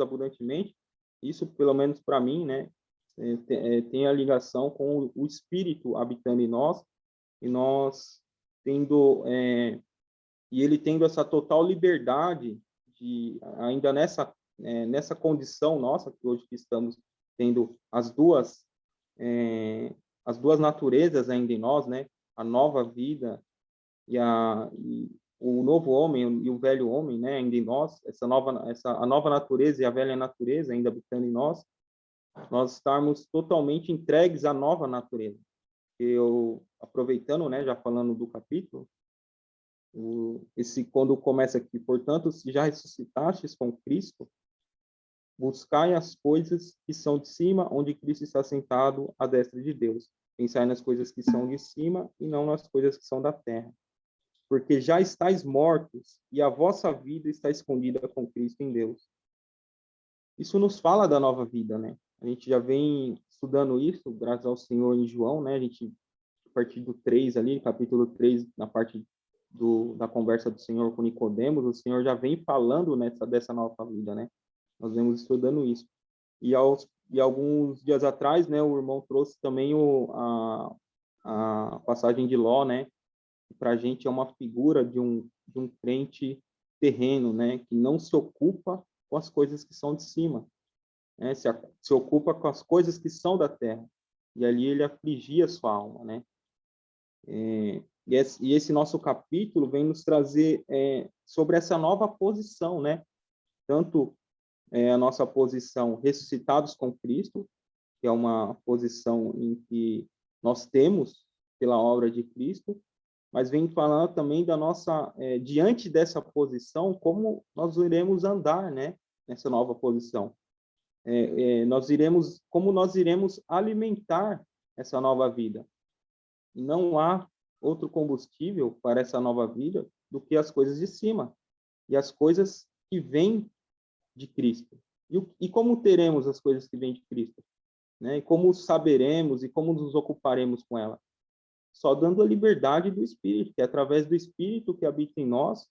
abundantemente, isso, pelo menos para mim, né? Tem a ligação com o Espírito habitando em nós, e nós tendo, e ele tendo essa total liberdade de, ainda nessa condição nossa, que hoje que estamos tendo as duas naturezas ainda em nós, né? A nova vida e o novo homem e o velho homem, né? Ainda em nós, a nova natureza e a velha natureza ainda habitando em nós, nós estarmos totalmente entregues à nova natureza. Aproveitando, né? Já falando do capítulo, quando começa aqui, portanto, se já ressuscitastes com Cristo, buscai as coisas que são de cima, onde Cristo está sentado à destra de Deus. Pensai nas coisas que são de cima e não nas coisas que são da terra. Porque já estáis mortos e a vossa vida está escondida com Cristo em Deus. Isso nos fala da nova vida, né? A gente já vem estudando isso, graças ao Senhor em João, né? A gente, a partir do 3 ali, capítulo 3, na parte da conversa do Senhor com Nicodemos, o Senhor já vem falando dessa nova vida, né? Nós vemos estudando isso. E alguns dias atrás, né, o irmão trouxe também a passagem de Ló, né? Que para a gente é uma figura de um crente terreno, né? Que não se ocupa com as coisas que são de cima, né? Se ocupa com as coisas que são da terra. E ali ele afligia sua alma, né? E esse nosso capítulo vem nos trazer sobre essa nova posição, né? Tanto a nossa posição ressuscitados com Cristo, que é uma posição em que nós temos pela obra de Cristo, mas vem falando também da nossa, diante dessa posição, como nós iremos andar, né? Nessa nova posição. Como nós iremos alimentar essa nova vida. E não há outro combustível para essa nova vida do que as coisas de cima e as coisas que vêm de Cristo. E como teremos as coisas que vêm de Cristo? Né? E como saberemos e como nos ocuparemos com ela? Só dando a liberdade do Espírito, que é através do Espírito que habita em nós,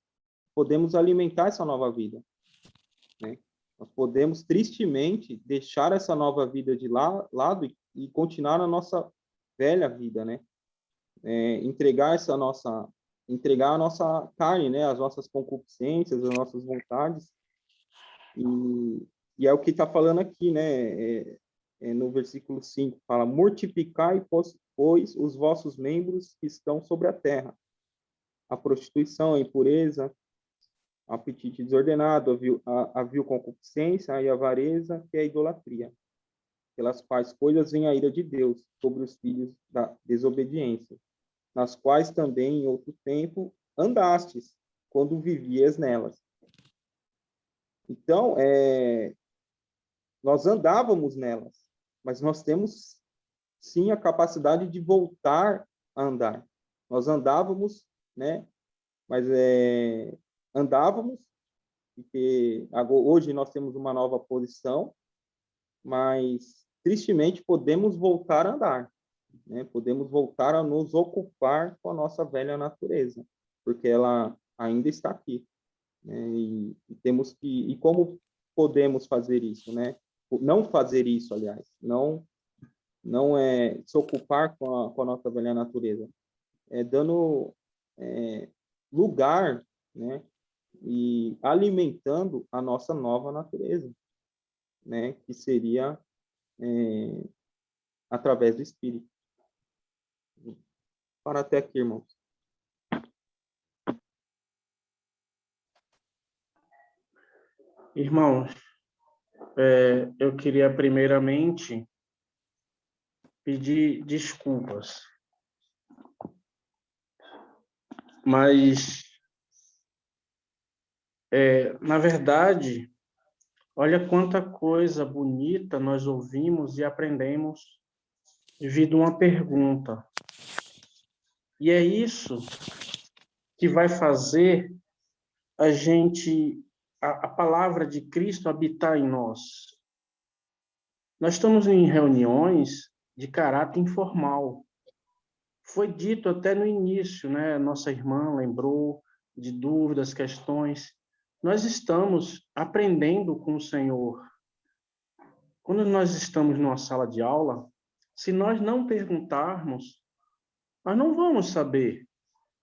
podemos alimentar essa nova vida. Né? Nós podemos, tristemente, deixar essa nova vida de lado e continuar na nossa velha vida, né? Entregar a nossa carne, né? As nossas concupiscências, as nossas vontades. E é o que está falando aqui, né? No versículo 5, fala: mortificai, pois, os vossos membros que estão sobre a terra. A prostituição, a impureza, o apetite desordenado, a vil concupiscência e a avareza, que é a idolatria. Pelas quais coisas vem a ira de Deus sobre os filhos da desobediência, nas quais também, em outro tempo, andastes, quando vivias nelas. Então, nós andávamos nelas, mas nós temos, sim, a capacidade de voltar a andar. Nós andávamos, né? Mas andávamos, porque hoje nós temos uma nova posição, mas, tristemente, podemos voltar a andar, né? Podemos voltar a nos ocupar com a nossa velha natureza, porque ela ainda está aqui, né? E temos que... E como podemos fazer isso, né? Não fazer isso, aliás, não se ocupar com a nossa velha natureza, dando lugar, né? E alimentando a nossa nova natureza, né? Que seria através do Espírito. Para até aqui, irmãos. Irmãos, eu queria primeiramente pedir desculpas, mas, na verdade, olha quanta coisa bonita nós ouvimos e aprendemos devido a uma pergunta. E é isso que vai fazer a gente, a palavra de Cristo habitar em nós. Nós estamos em reuniões de caráter informal. Foi dito até no início, né? Nossa irmã lembrou de dúvidas, questões. Nós estamos aprendendo com o Senhor. Quando nós estamos numa sala de aula, se nós não perguntarmos, nós não vamos saber.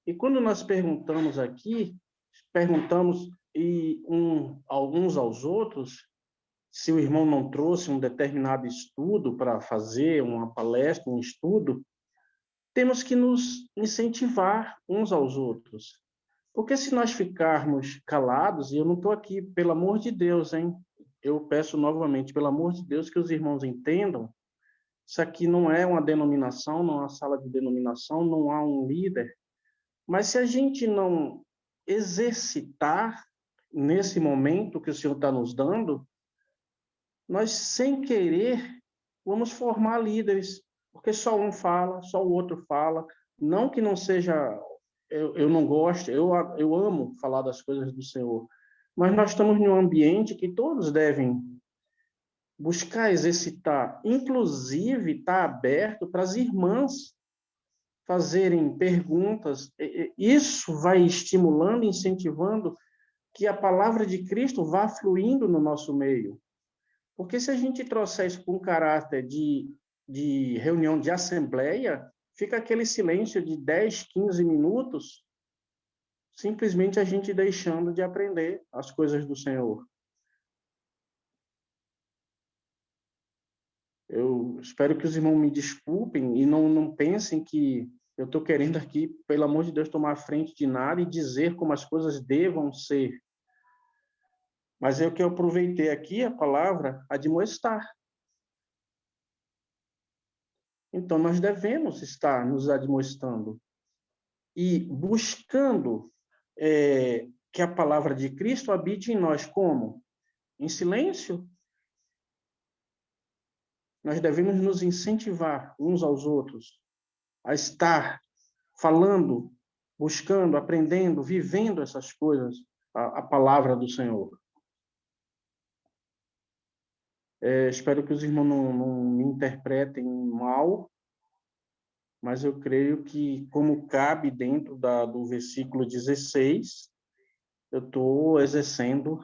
E quando nós perguntamos aqui, perguntamos alguns aos outros, se o irmão não trouxe um determinado estudo para fazer uma palestra, um estudo, temos que nos incentivar uns aos outros. Porque se nós ficarmos calados, e eu não estou aqui, pelo amor de Deus, hein? Eu peço novamente, pelo amor de Deus, que os irmãos entendam, isso aqui não é uma denominação, não é uma sala de denominação, não há um líder, mas se a gente não exercitar nesse momento que o Senhor está nos dando, nós, sem querer, vamos formar líderes, porque só um fala, só o outro fala. Não que não seja... Eu não gosto, eu amo falar das coisas do Senhor, mas nós estamos em um ambiente que todos devem buscar exercitar, inclusive estar aberto para as irmãs fazerem perguntas. Isso vai estimulando, incentivando que a palavra de Cristo vá fluindo no nosso meio. Porque se a gente trouxer isso com caráter de reunião de assembleia, fica aquele silêncio de 10, 15 minutos, simplesmente a gente deixando de aprender as coisas do Senhor. Eu espero que os irmãos me desculpem e não pensem que eu estou querendo aqui, pelo amor de Deus, tomar a frente de nada e dizer como as coisas devam ser. Mas é o que eu aproveitei aqui, a palavra admoestar. Então, nós devemos estar nos admoestando e buscando que a palavra de Cristo habite em nós. Como? Em silêncio. Nós devemos nos incentivar uns aos outros a estar falando, buscando, aprendendo, vivendo essas coisas, a palavra do Senhor. Espero que os irmãos não me interpretem mal, mas eu creio que, como cabe dentro do versículo 16, eu estou exercendo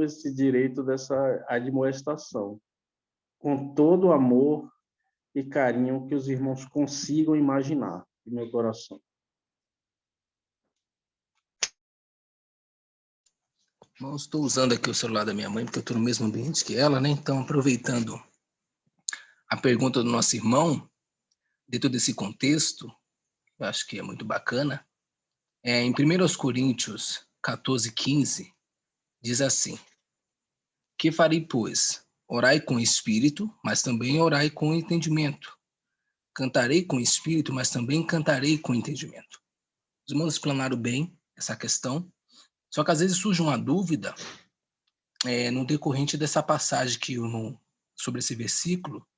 esse direito dessa admoestação, com todo o amor e carinho que os irmãos consigam imaginar no meu coração. Irmãos, estou usando aqui o celular da minha mãe, porque eu estou no mesmo ambiente que ela, né? Então, aproveitando a pergunta do nosso irmão, dentro desse contexto, eu acho que é muito bacana. Em 1 Coríntios 14:15, diz assim: que farei, pois? Orai com espírito, mas também orai com entendimento. Cantarei com espírito, mas também cantarei com entendimento. Os irmãos explanaram bem essa questão. Só que às vezes surge uma dúvida no decorrente dessa passagem que sobre esse versículo,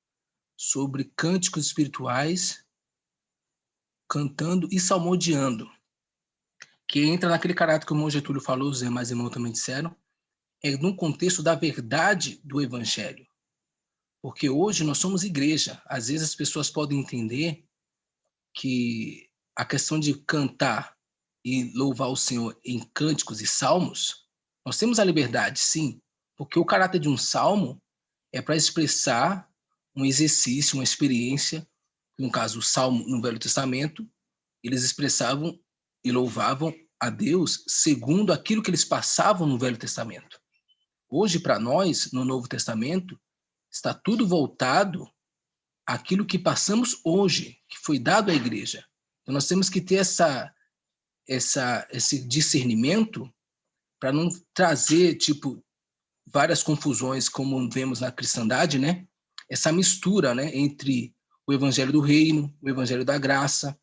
sobre cânticos espirituais, cantando e salmodiando, que entra naquele caráter que o irmão Getúlio falou, os demais irmãos também disseram, no contexto da verdade do evangelho. Porque hoje nós somos igreja. Às vezes as pessoas podem entender que a questão de cantar e louvar o Senhor em cânticos e salmos, nós temos a liberdade, sim, porque o caráter de um salmo é para expressar um exercício, uma experiência. No caso, o salmo no Velho Testamento, eles expressavam e louvavam a Deus segundo aquilo que eles passavam no Velho Testamento. Hoje, para nós, no Novo Testamento, está tudo voltado àquilo que passamos hoje, que foi dado à igreja. Então, nós temos que ter esse discernimento para não trazer, várias confusões, como vemos na cristandade, né? Essa mistura, né, entre o evangelho do reino, o evangelho da graça.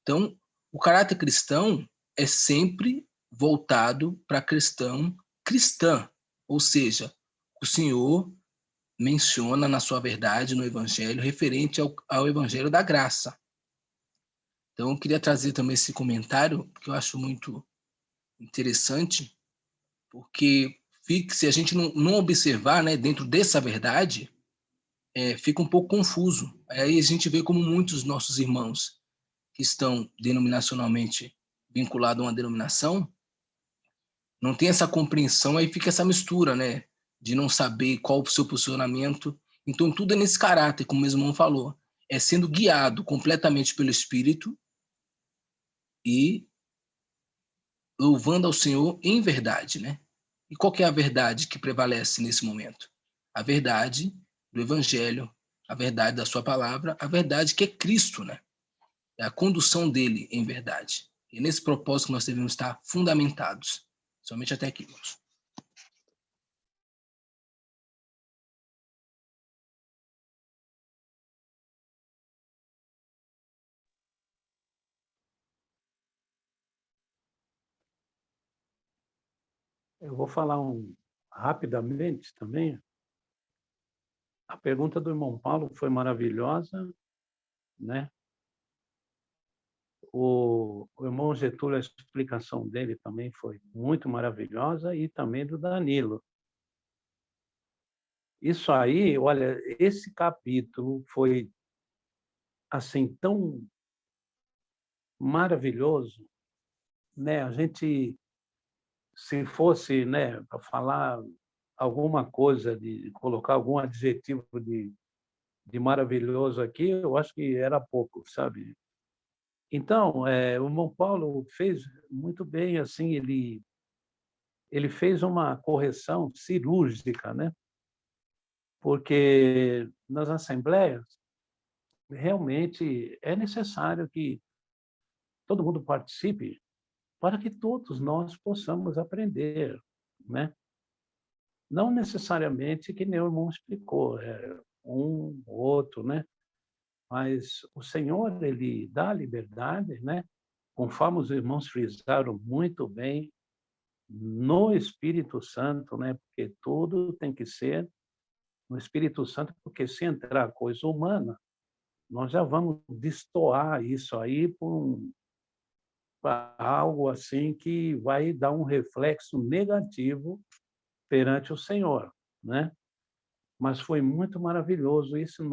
Então, o caráter cristão é sempre voltado para a questão cristã, ou seja, o Senhor menciona na sua verdade, no evangelho, referente ao evangelho da graça. Então, eu queria trazer também esse comentário, que eu acho muito interessante, porque se a gente não observar, né, dentro dessa verdade, fica um pouco confuso. Aí a gente vê como muitos dos nossos irmãos que estão denominacionalmente vinculados a uma denominação não tem essa compreensão, aí fica essa mistura, né, de não saber qual o seu posicionamento. Então, tudo é nesse caráter, como o mesmo irmão falou, é sendo guiado completamente pelo Espírito e louvando ao Senhor em verdade, né? E qual que é a verdade que prevalece nesse momento? A verdade do Evangelho, a verdade da sua palavra, a verdade que é Cristo, né? É a condução dele em verdade. E é nesse propósito que nós devemos estar fundamentados. Somente até aqui, irmãos. Eu vou falar rapidamente também. A pergunta do irmão Paulo foi maravilhosa, né? O irmão Getúlio, a explicação dele também foi muito maravilhosa, e também do Danilo. Isso aí, olha, esse capítulo foi assim tão maravilhoso, né? A gente, se fosse, né, para falar alguma coisa, de colocar algum adjetivo de maravilhoso aqui, eu acho que era pouco, sabe? Então, o irmão Paulo fez muito bem, assim, ele fez uma correção cirúrgica, né? Porque nas assembleias, realmente é necessário que todo mundo participe para que todos nós possamos aprender, né? Não necessariamente que nem o irmão explicou, um, outro, né? Mas o Senhor, ele dá liberdade, né? Conforme os irmãos frisaram muito bem, no Espírito Santo, né? Porque tudo tem que ser no Espírito Santo, porque se entrar coisa humana, nós já vamos destoar isso aí para algo assim que vai dar um reflexo negativo perante o Senhor, né? Mas foi muito maravilhoso isso.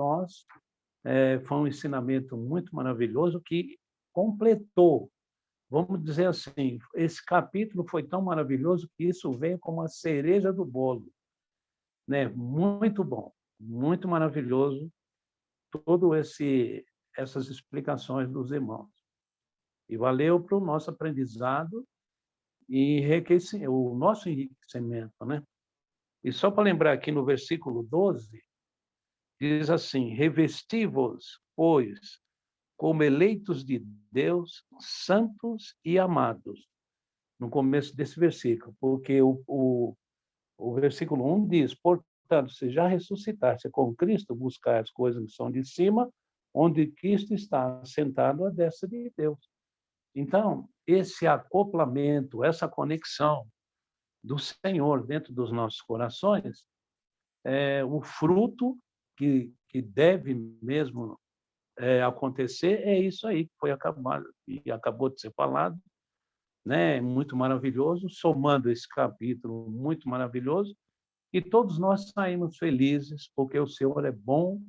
Foi um ensinamento muito maravilhoso que completou, vamos dizer assim, esse capítulo foi tão maravilhoso que isso veio como a cereja do bolo, né? Muito bom, muito maravilhoso todo essas explicações dos irmãos. E valeu para o nosso aprendizado e o nosso enriquecimento, né? E só para lembrar aqui no versículo 12, diz assim: revesti-vos, pois, como eleitos de Deus, santos e amados. No começo desse versículo, porque o versículo 1 diz: portanto, se já ressuscitaste com Cristo, buscar as coisas que são de cima, onde Cristo está sentado à destra de Deus. Então, esse acoplamento, essa conexão do Senhor dentro dos nossos corações, o fruto que deve mesmo acontecer é isso aí, que foi acabado e acabou de ser falado, né? Muito maravilhoso, somando esse capítulo muito maravilhoso, e todos nós saímos felizes, porque o Senhor é bom,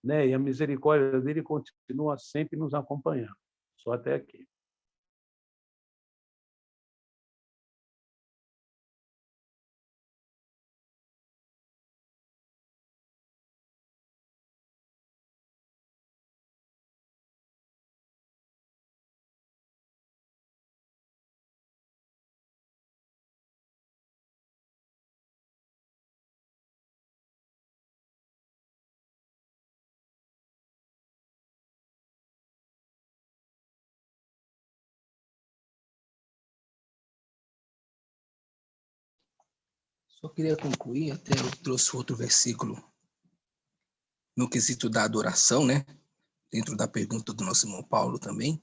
né? E a misericórdia dele continua sempre nos acompanhando. Só até aqui. Só queria concluir, até eu trouxe outro versículo no quesito da adoração, né? Dentro da pergunta do nosso irmão Paulo também.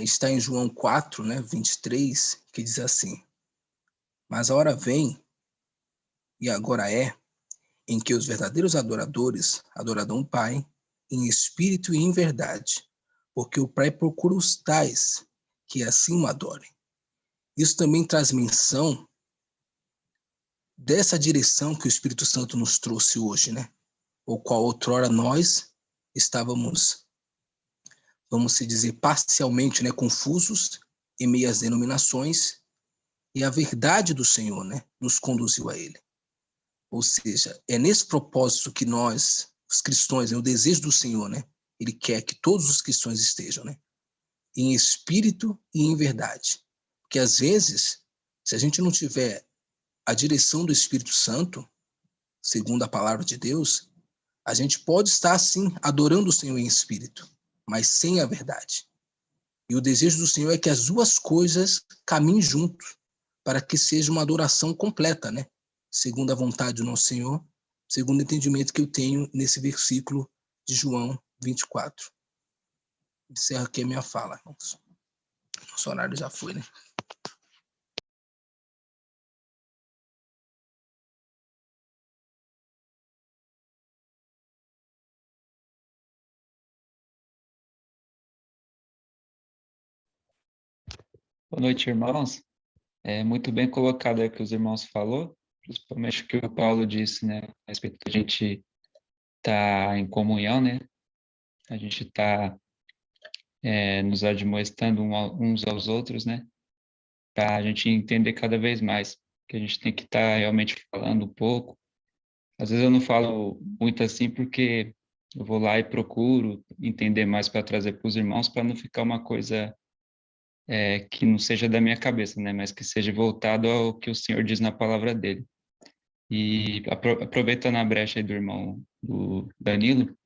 Está em João 4, né, 23, que diz assim: mas a hora vem, e agora é, em que os verdadeiros adoradores adorarão o Pai em espírito e em verdade, porque o Pai procura os tais que assim o adorem. Isso também traz menção dessa direção que o Espírito Santo nos trouxe hoje, né? O qual outrora nós estávamos, vamos se dizer, parcialmente, né, confusos em meio às denominações, e a verdade do Senhor, né, nos conduziu a ele. Ou seja, é nesse propósito que nós, os cristãos, o desejo do Senhor, né, ele quer que todos os cristãos estejam, né, em espírito e em verdade. Porque às vezes, se a gente não tiver a direção do Espírito Santo, segundo a palavra de Deus, a gente pode estar, sim, adorando o Senhor em espírito, mas sem a verdade. E o desejo do Senhor é que as duas coisas caminhem juntos, para que seja uma adoração completa, né? Segundo a vontade do nosso Senhor, segundo o entendimento que eu tenho nesse versículo de João 24. Encerro aqui a minha fala, irmãos. Nosso horário já foi, né? Boa noite, irmãos. É muito bem colocado aí o que os irmãos falou, principalmente o que o Paulo disse, né, a respeito da gente estar em comunhão, né? A gente está nos admoestando uns aos outros, né? Para a gente entender cada vez mais, que a gente tem que estar realmente falando um pouco. Às vezes eu não falo muito assim porque eu vou lá e procuro entender mais para trazer para os irmãos, para não ficar uma coisa que não seja da minha cabeça, né? Mas que seja voltado ao que o Senhor diz na palavra dele. E aproveitando a brecha aí do irmão do Danilo,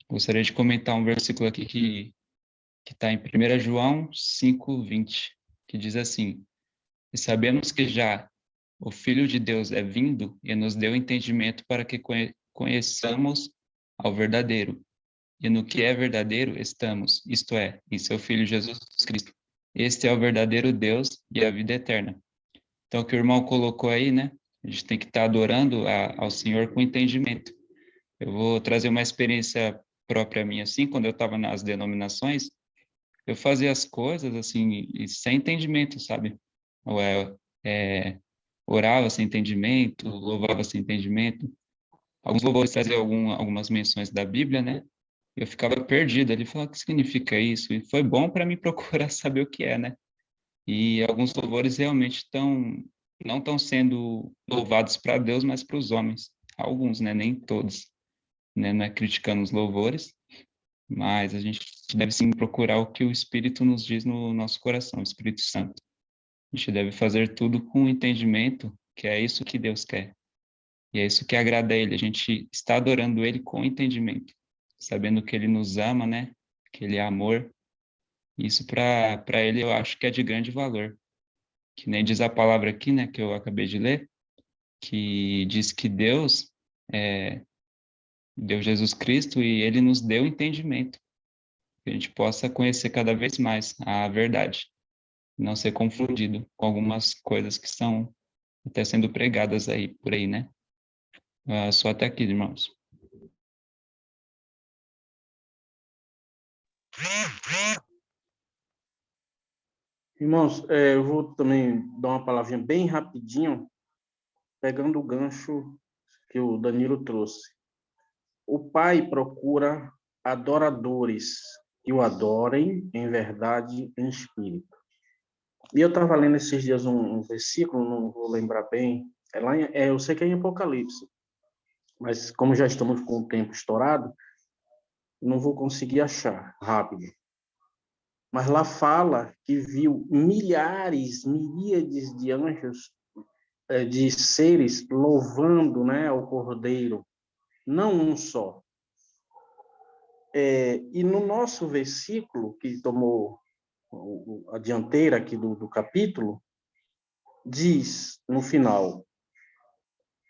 gostaria de comentar um versículo aqui que está em 1 João 5:20, que diz assim: e sabemos que já o Filho de Deus é vindo e nos deu entendimento para que conheçamos ao verdadeiro. E no que é verdadeiro estamos, isto é, em seu Filho Jesus Cristo. Este é o verdadeiro Deus e a vida eterna. Então, o que o irmão colocou aí, né? A gente tem que estar adorando ao Senhor com entendimento. Eu vou trazer uma experiência própria minha, assim, quando eu estava nas denominações, eu fazia as coisas, assim, e sem entendimento, sabe? Ou orava sem entendimento, louvava sem entendimento. Alguns louvores traziam algumas menções da Bíblia, né? Eu ficava perdido ali, falava, o que significa isso? E foi bom para mim procurar saber o que é, né? E alguns louvores realmente não estão sendo louvados para Deus, mas para os homens. Alguns, né? Nem todos, né? Não é criticando os louvores, mas a gente deve sim procurar o que o Espírito nos diz no nosso coração, o Espírito Santo. A gente deve fazer tudo com entendimento, que é isso que Deus quer. E é isso que agrada a Ele. A gente está adorando Ele com entendimento, sabendo que Ele nos ama, né? Que Ele é amor. Isso para Ele eu acho que é de grande valor. Que nem diz a palavra aqui, né? Que eu acabei de ler, que diz que Deus deu Jesus Cristo e Ele nos deu entendimento. Que a gente possa conhecer cada vez mais a verdade. não ser confundido com algumas coisas que estão até sendo pregadas aí, por aí, né? Só até aqui, irmãos. Irmãos, eu vou também dar uma palavrinha bem rapidinho, pegando o gancho que o Danilo trouxe. O Pai procura adoradores que o adorem em verdade e em espírito. E eu estava lendo esses dias um versículo, não vou lembrar bem, eu sei que é em Apocalipse, mas como já estamos com o tempo estourado, não vou conseguir achar rápido. Mas lá fala que viu miríades de anjos, de seres louvando, né, ao Cordeiro, não um só. E no nosso versículo, que tomou a dianteira aqui do capítulo, diz no final: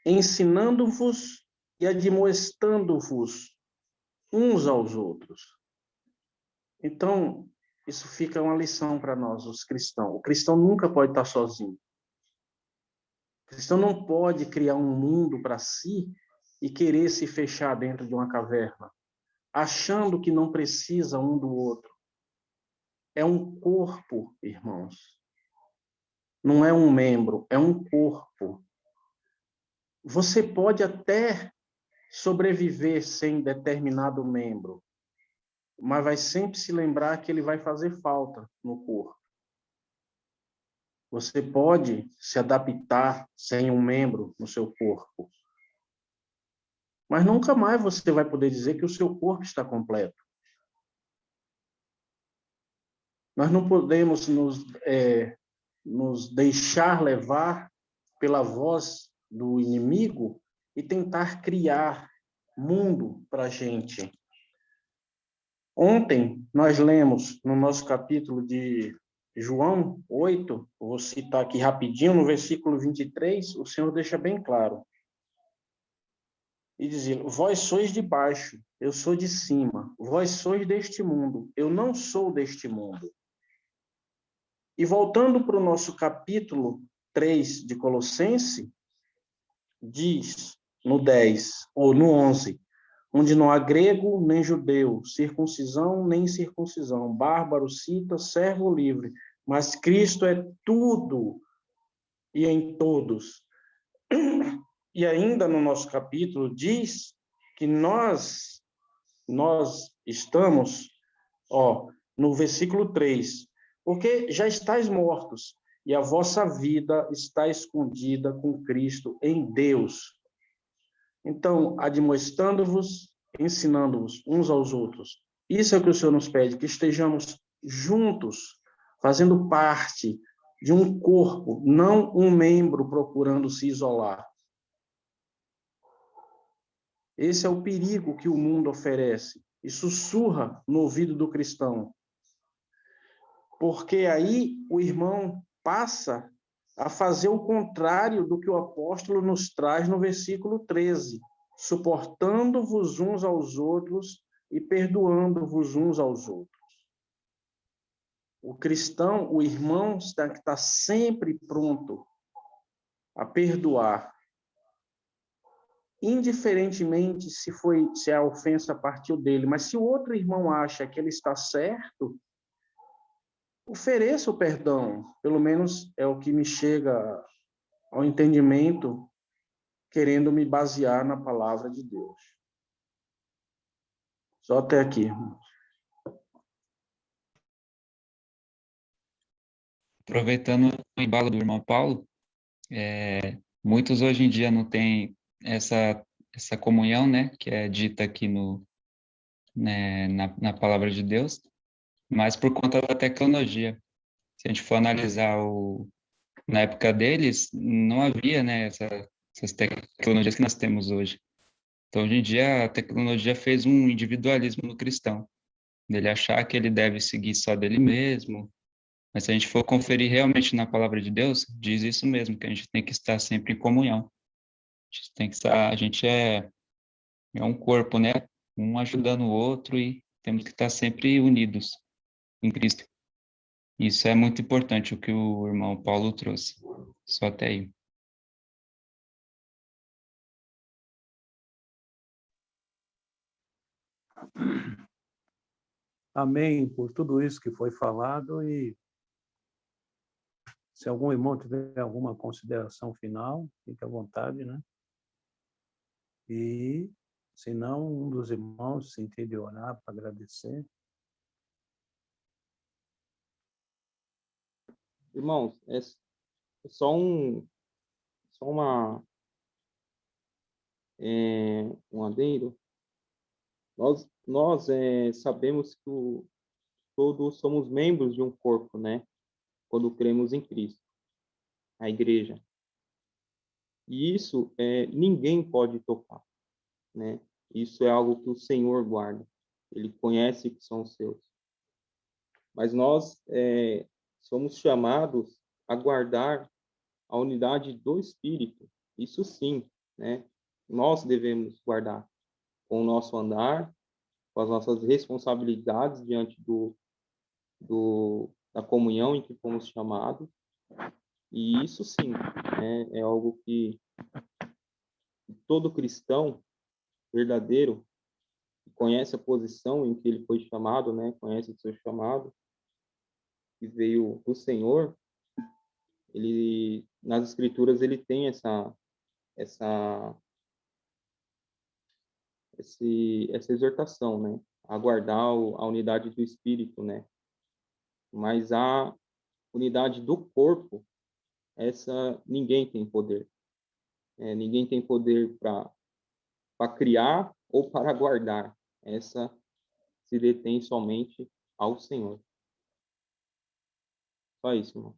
ensinando-vos e admoestando-vos uns aos outros. Então, isso fica uma lição para nós, os cristãos. O cristão nunca pode estar sozinho. O cristão não pode criar um mundo para si e querer se fechar dentro de uma caverna, achando que não precisa um do outro. É um corpo, irmãos. Não é um membro, é um corpo. Você pode até sobreviver sem determinado membro, mas vai sempre se lembrar que ele vai fazer falta no corpo. Você pode se adaptar sem um membro no seu corpo, mas nunca mais você vai poder dizer que o seu corpo está completo. Nós não podemos nos deixar levar pela voz do inimigo e tentar criar mundo para a gente. Ontem, nós lemos no nosso capítulo de João 8, vou citar aqui rapidinho, no versículo 23, o Senhor deixa bem claro. E dizia: vós sois de baixo, eu sou de cima. Vós sois deste mundo, eu não sou deste mundo. E voltando para o nosso capítulo 3 de Colossenses, diz no 10, ou no 11, onde não há grego nem judeu, circuncisão nem incircuncisão, bárbaro, cita, servo livre, mas Cristo é tudo e em todos. E ainda no nosso capítulo diz que nós estamos, no versículo 3, porque já estáis mortos, e a vossa vida está escondida com Cristo em Deus. Então, admoestando-vos, ensinando-vos uns aos outros. Isso é o que o Senhor nos pede, que estejamos juntos, fazendo parte de um corpo, não um membro procurando se isolar. Esse é o perigo que o mundo oferece e sussurra no ouvido do cristão. Porque aí o irmão passa a fazer o contrário do que o apóstolo nos traz no versículo 13, suportando-vos uns aos outros e perdoando-vos uns aos outros. O cristão, o irmão, está sempre pronto a perdoar, indiferentemente se a ofensa partiu dele, mas se o outro irmão acha que ele está certo, ofereça o perdão, pelo menos é o que me chega ao entendimento, querendo me basear na palavra de Deus. Só até aqui, irmãos. Aproveitando o embalo do irmão Paulo, muitos hoje em dia não têm essa comunhão, né, que é dita aqui na palavra de Deus, mas por conta da tecnologia. Se a gente for analisar na época deles, não havia, né, essas tecnologias que nós temos hoje. Então, hoje em dia, a tecnologia fez um individualismo no cristão, dele achar que ele deve seguir só dele mesmo. Mas se a gente for conferir realmente na palavra de Deus, diz isso mesmo, que a gente tem que estar sempre em comunhão. A gente é um corpo, né? Um ajudando o outro e temos que estar sempre unidos em Cristo. Isso é muito importante, o que o irmão Paulo trouxe. Só até aí. Amém por tudo isso que foi falado, e se algum irmão tiver alguma consideração final, fique à vontade, né? E, se não, um dos irmãos se sentir de orar para agradecer. Irmãos, é só um adendo. Nós sabemos que todos somos membros de um corpo, né? Quando cremos em Cristo, a igreja. E isso ninguém pode tocar, né? Isso é algo que o Senhor guarda. Ele conhece que são os seus. Mas nós somos chamados a guardar a unidade do Espírito. Isso sim, né? Nós devemos guardar com o nosso andar, com as nossas responsabilidades diante da comunhão em que fomos chamados. E isso sim, é algo que todo cristão verdadeiro que conhece a posição em que ele foi chamado, né? Conhece o seu chamado, que veio do Senhor. Ele, nas Escrituras, ele tem essa exortação, né? A guardar a unidade do Espírito, né? Mas a unidade do corpo, essa ninguém tem poder. Ninguém tem poder para criar ou para guardar. Essa se detém somente ao Senhor. Só isso, irmão.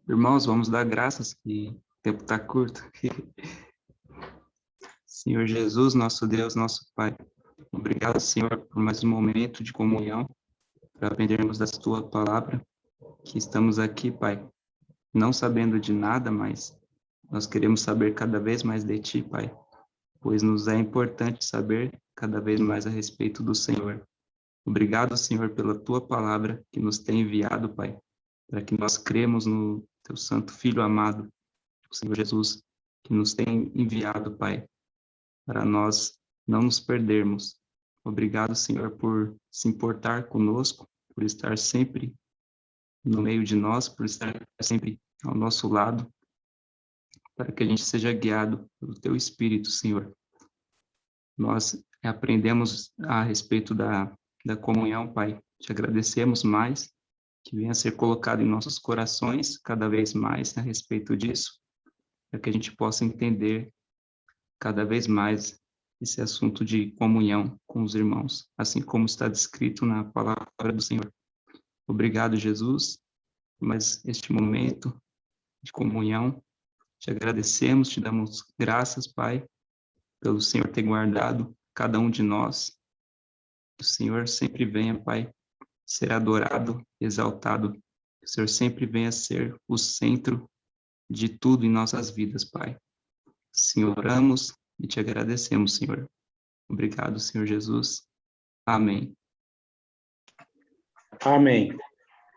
Irmãos, vamos dar graças que o tempo está curto. Senhor Jesus, nosso Deus, nosso Pai, obrigado, Senhor, por mais um momento de comunhão, para aprendermos da Tua palavra, que estamos aqui, Pai, não sabendo de nada, mas nós queremos saber cada vez mais de Ti, Pai, pois nos é importante saber cada vez mais a respeito do Senhor. Obrigado, Senhor, pela Tua palavra que nos tem enviado, Pai, para que nós cremos no Teu Santo Filho amado, o Senhor Jesus, que nos tem enviado, Pai, para nós não nos perdermos. Obrigado, Senhor, por se importar conosco, por estar sempre no meio de nós, por estar sempre ao nosso lado, para que a gente seja guiado pelo Teu Espírito, Senhor. Nós aprendemos a respeito da comunhão, Pai. Te agradecemos mais, que venha a ser colocado em nossos corações cada vez mais a respeito disso, para que a gente possa entender cada vez mais esse assunto de comunhão com os irmãos, assim como está descrito na palavra do Senhor. Obrigado, Jesus, por mais este momento de comunhão. Te agradecemos, te damos graças, Pai, pelo Senhor ter guardado cada um de nós. Que o Senhor sempre venha, Pai, ser adorado, exaltado. Que o Senhor sempre venha ser o centro de tudo em nossas vidas, Pai. Senhor, oramos e te agradecemos, Senhor. Obrigado, Senhor Jesus. Amém. Amém.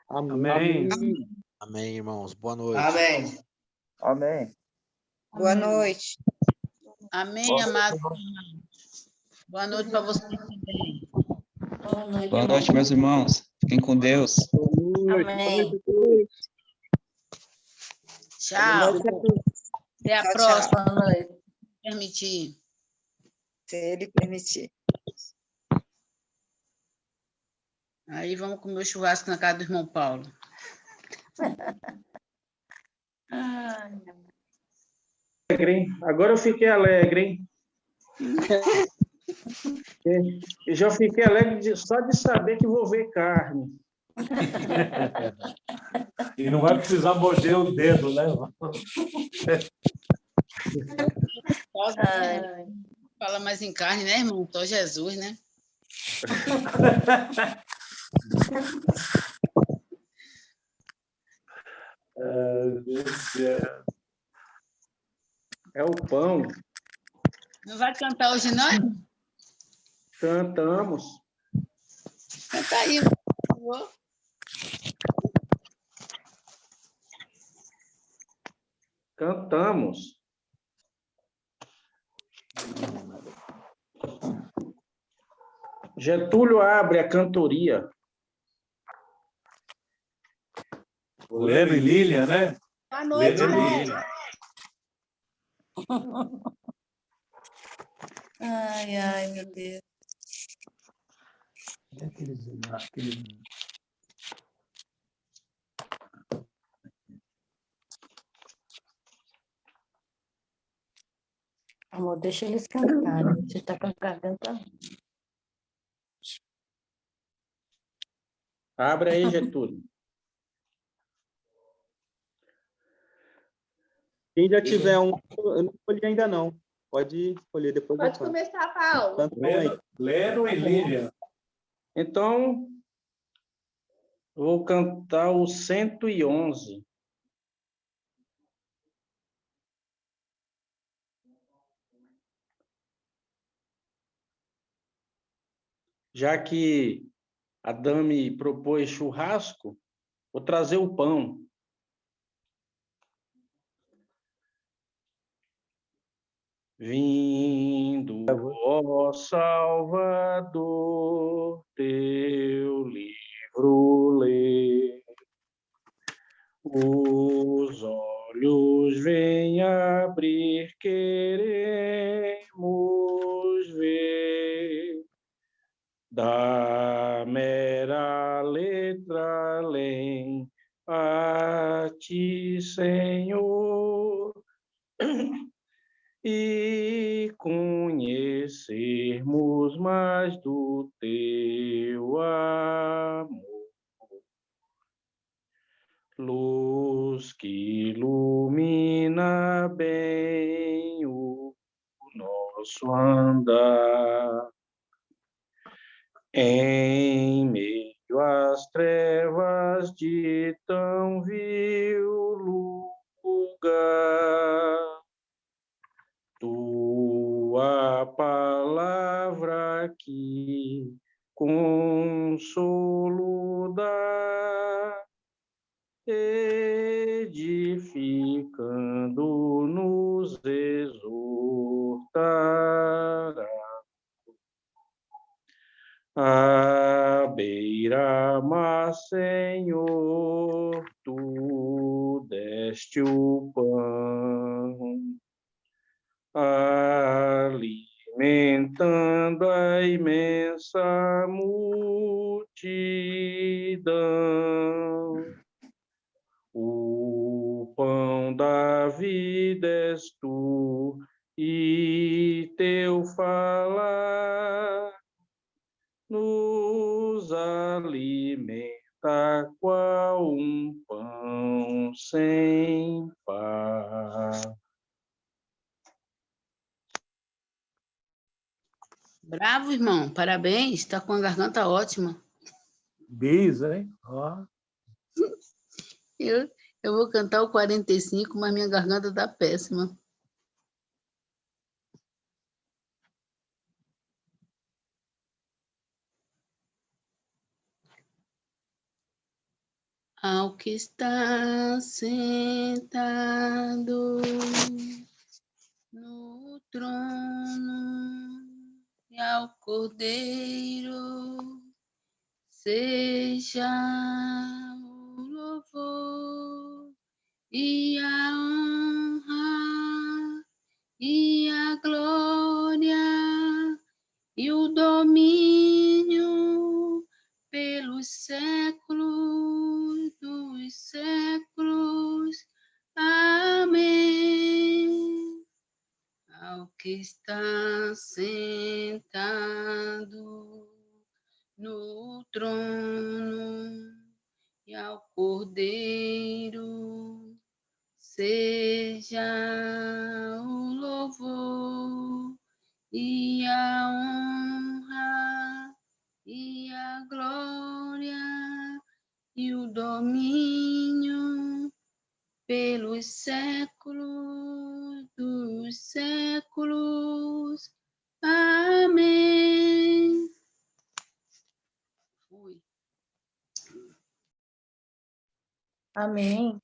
Amém. Amém, irmãos. Boa noite. Amém. Amém. Boa noite. Amém, amados irmãos. Boa noite para vocês também. Boa noite, meus irmãos. Fiquem com Deus. Amém. Tchau. Até a Tchau, próxima, tchau. se permitir. Se ele permitir. Aí vamos comer o churrasco na casa do irmão Paulo. Alegre, hein? Agora eu fiquei alegre, hein? Eu já fiquei alegre só de saber que vou ver carne. E não vai precisar morder o dedo, né? Fala mais em carne, né, irmão? Só Jesus, né? É o pão. Não vai cantar hoje, não? Cantamos. Canta aí, por favor. Cantamos. Getúlio abre a cantoria. Leno e Lília, né? Boa noite, Leno e irmão. Lília. Ai, ai, meu Deus. Amor, deixa eles cantarem. Você está com a garganta. Abre aí, Getúlio. Quem já tiver um, eu não escolhi ainda não. Pode escolher depois. Pode começar, Paulo. Leno e Lília. Então, vou cantar o 111. Já que a Dami propôs churrasco, vou trazer o pão. Vindo, ó Salvador, teu livro ler. Os olhos vem abrir, queremos ver. Da mera letra além a ti, Senhor, e conhecermos mais do teu amor. Luz que ilumina bem o nosso andar. Em meio às trevas de tão vil lugar, tua palavra que consolo dá, edificando-nos exortará. À beira-mar, Senhor, tu deste o pão, alimentando a imensa multidão. O pão da vida és tu, e teu falar nos alimenta qual um pão sem par. Bravo, irmão. Parabéns, está com a garganta ótima. Bis, hein? Ó. Eu, eu vou cantar o 45, mas minha garganta está péssima. Ao que está sentado no trono e ao Cordeiro seja o louvor e a honra e a glória e o domínio pelos séculos dos séculos. Amém. Ao que está sentado no trono e ao Cordeiro seja o louvor e a honra e a glória e o domínio pelos séculos dos séculos. Amém. Fui. Amém.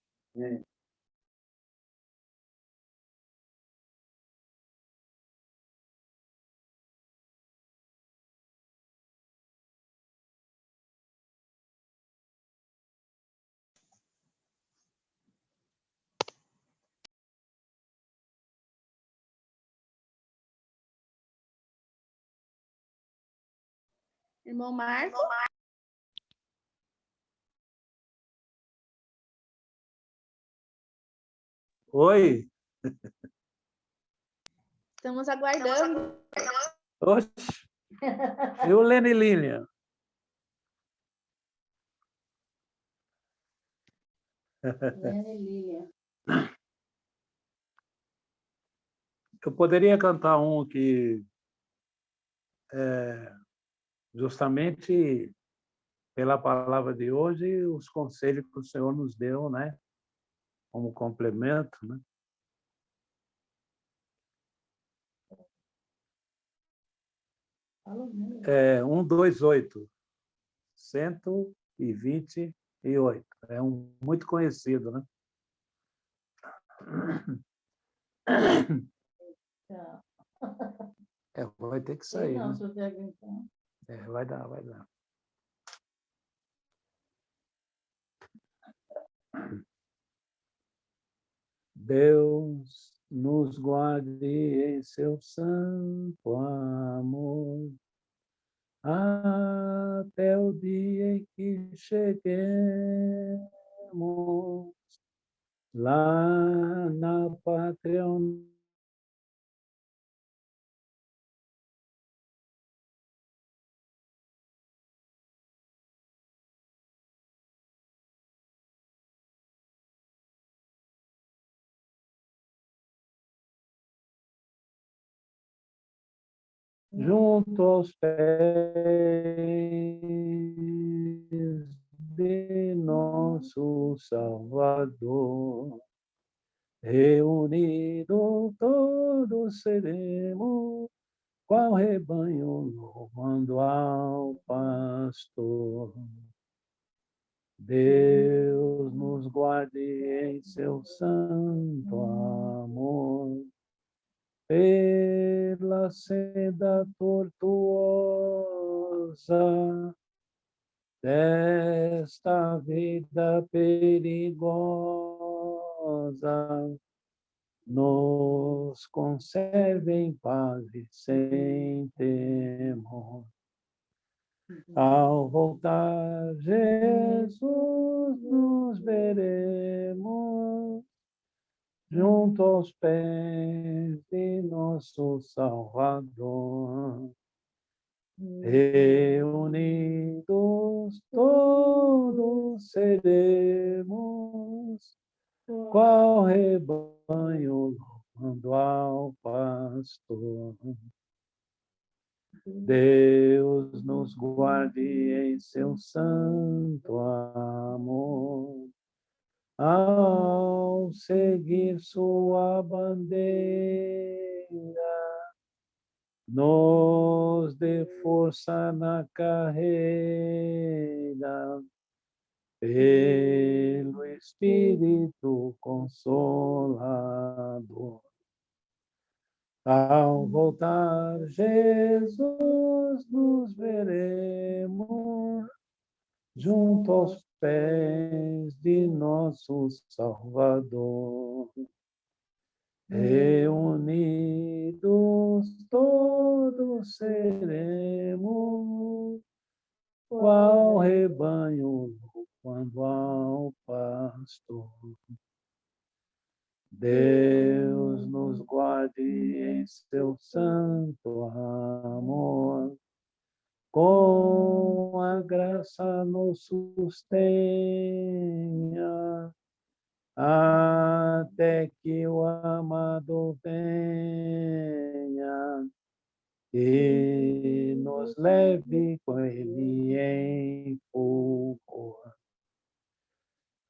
Irmão Marco? Oi. Estamos aguardando. Oxe. E o Lene Lilian? Lene Lilian. Eu poderia cantar um que justamente pela palavra de hoje, os conselhos que o Senhor nos deu, né? Como complemento, né? É 128, 128. É um muito conhecido, né? Vai ter que sair, Não, né? se você aguentar. Vai dar, vai dar. Deus nos guarde em seu santo amor, até o dia em que cheguemos lá na pátria junto aos pés de nosso Salvador. Reunidos todos seremos, qual rebanho louvando ao pastor. Deus nos guarde em seu santo amor, pela senda tortuosa desta vida perigosa, nos conserve em paz e sem temor. Ao voltar, Jesus, nos veremos junto aos pés de nosso Salvador. Reunidos todos seremos, qual rebanho louvando ao pastor. Deus nos guarde em seu santo amor, ao seguir sua bandeira, nos dê força na carreira, pelo Espírito Consolador. Ao voltar, Jesus, nos veremos junto aos pés de nosso Salvador. Reunidos todos seremos, qual rebanho quando ao pastor. Deus nos guarde em seu santo amor, com a graça nos sustenha, até que o amado venha e nos leve com ele em fulgor.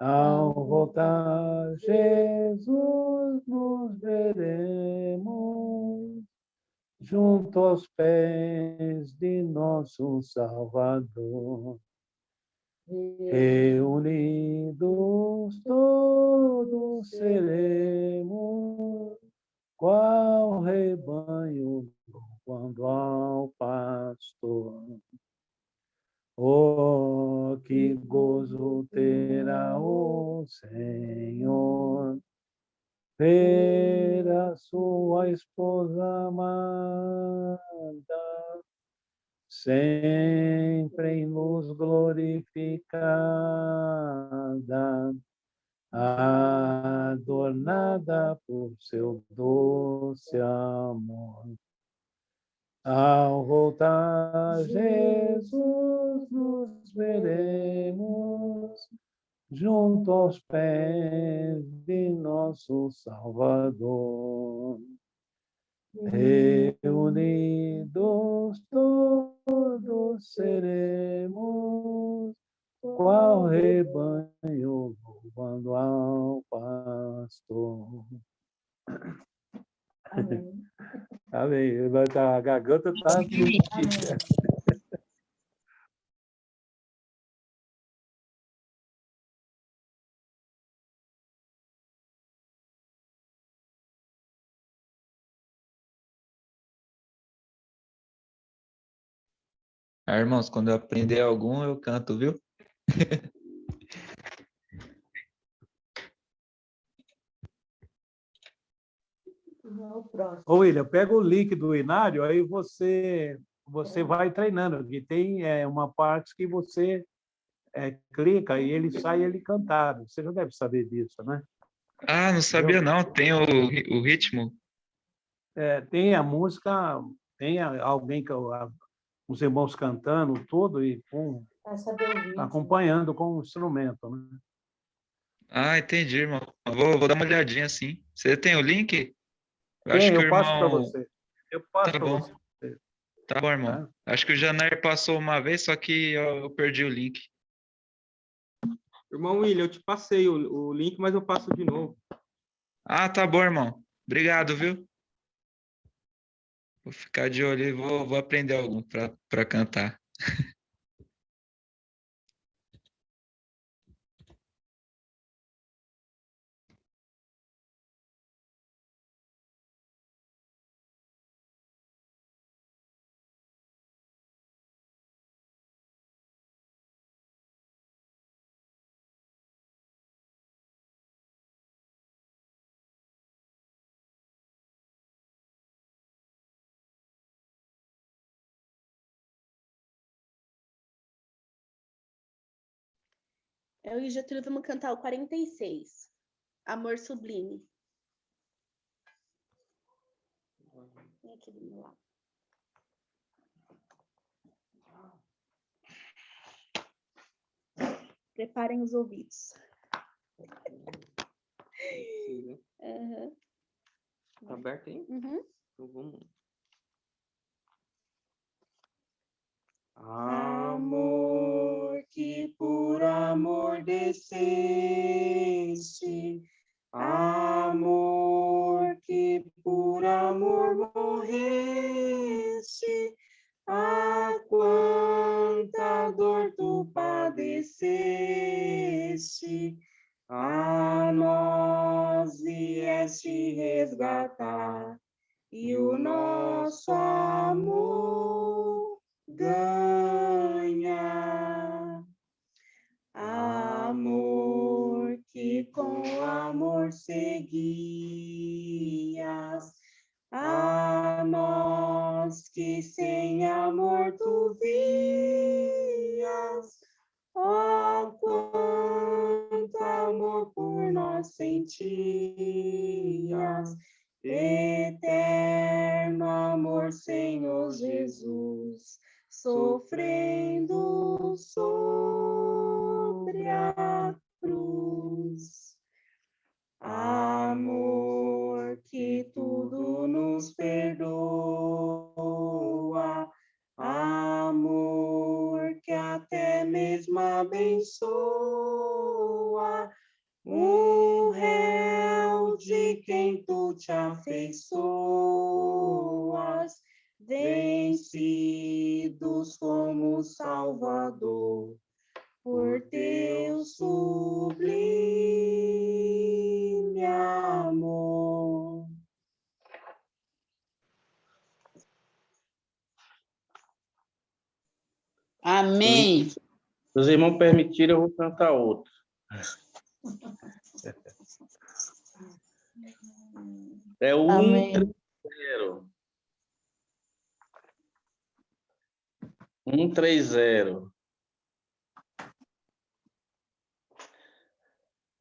Ao voltar, Jesus, nos veremos junto aos pés de nosso Salvador. Reunidos todos seremos, qual rebanho quando ao pastor. Oh, que gozo terá o Senhor, ver a sua esposa amada, sempre em luz glorificada, adornada por seu doce amor. Ao voltar, Jesus, nos veremos junto aos pés de nosso Salvador. Reunidos todos seremos, qual rebanho louvando ao pastor. Amém. Amém. A garganta está sentida. Ah, irmãos, quando eu aprender algum, eu canto, viu? O próximo. Ô, William, pega o link do Inário, aí você vai treinando. Aqui tem uma parte que você clica e ele sai ele cantado. Você já deve saber disso, né? Ah, não sabia Entendeu? não. Tem o ritmo. Tem a música, tem alguém, os irmãos cantando tudo e Vai saber o vídeo. acompanhando com o instrumento, né? Ah, entendi, irmão. Vou dar uma olhadinha assim. Você tem o link? Eu acho Tem, que o eu passo para irmão. você. Eu passo Tá para bom, você. tá bom, irmão. Tá? Acho que o Janeiro passou uma vez, só que eu perdi o link. Irmão William, eu te passei o link, mas eu passo de novo. Ah, tá bom, irmão. Obrigado, viu? Vou ficar de olho e vou aprender algum para cantar. Eu e o Getúlio vamos cantar o 46. Amor Sublime. Vem aqui do meu lado. Preparem os ouvidos. Sim, né? Uhum. Tá aberto aí? Uhum. Então vamos. Amor que por amor desceste, amor que por amor morreste, ah, quanta dor tu padeceste, a nós vieste resgatar, e o nosso amor ganha. Amor que com amor seguias, a nós que sem amor tu vias, oh, quanto amor por nós sentias, eterno amor, Senhor Jesus, sofrendo sobre a cruz. Amor que tudo nos perdoa, amor que até mesmo abençoa, um réu de quem tu te afeiçoas, vencidos como Salvador, por teu sublime amor. Amém. Se os irmãos permitirem, eu vou cantar outro. É o Amém. 130. 130.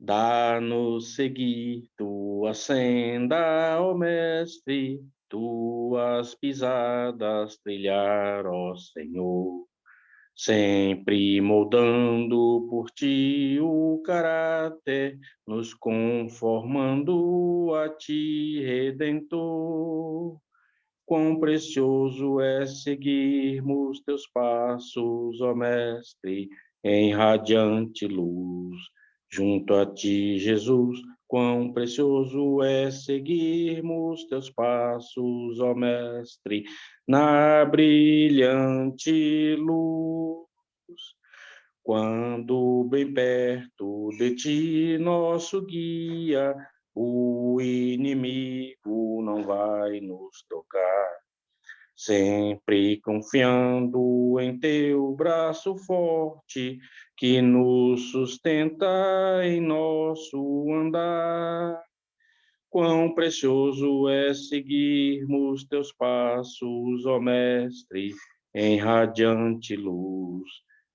Dá-nos seguir tua senda, ó Mestre, tuas pisadas trilhar, ó Senhor, sempre moldando por ti o caráter, nos conformando a ti, Redentor. Quão precioso é seguirmos teus passos, ó Mestre, em radiante luz. Junto a ti, Jesus, quão precioso é seguirmos teus passos, ó Mestre, na brilhante luz. Quando bem perto de ti, nosso guia, o inimigo não vai nos tocar. Sempre confiando em teu braço forte, que nos sustenta em nosso andar. Quão precioso é seguirmos teus passos, ó Mestre, em radiante luz.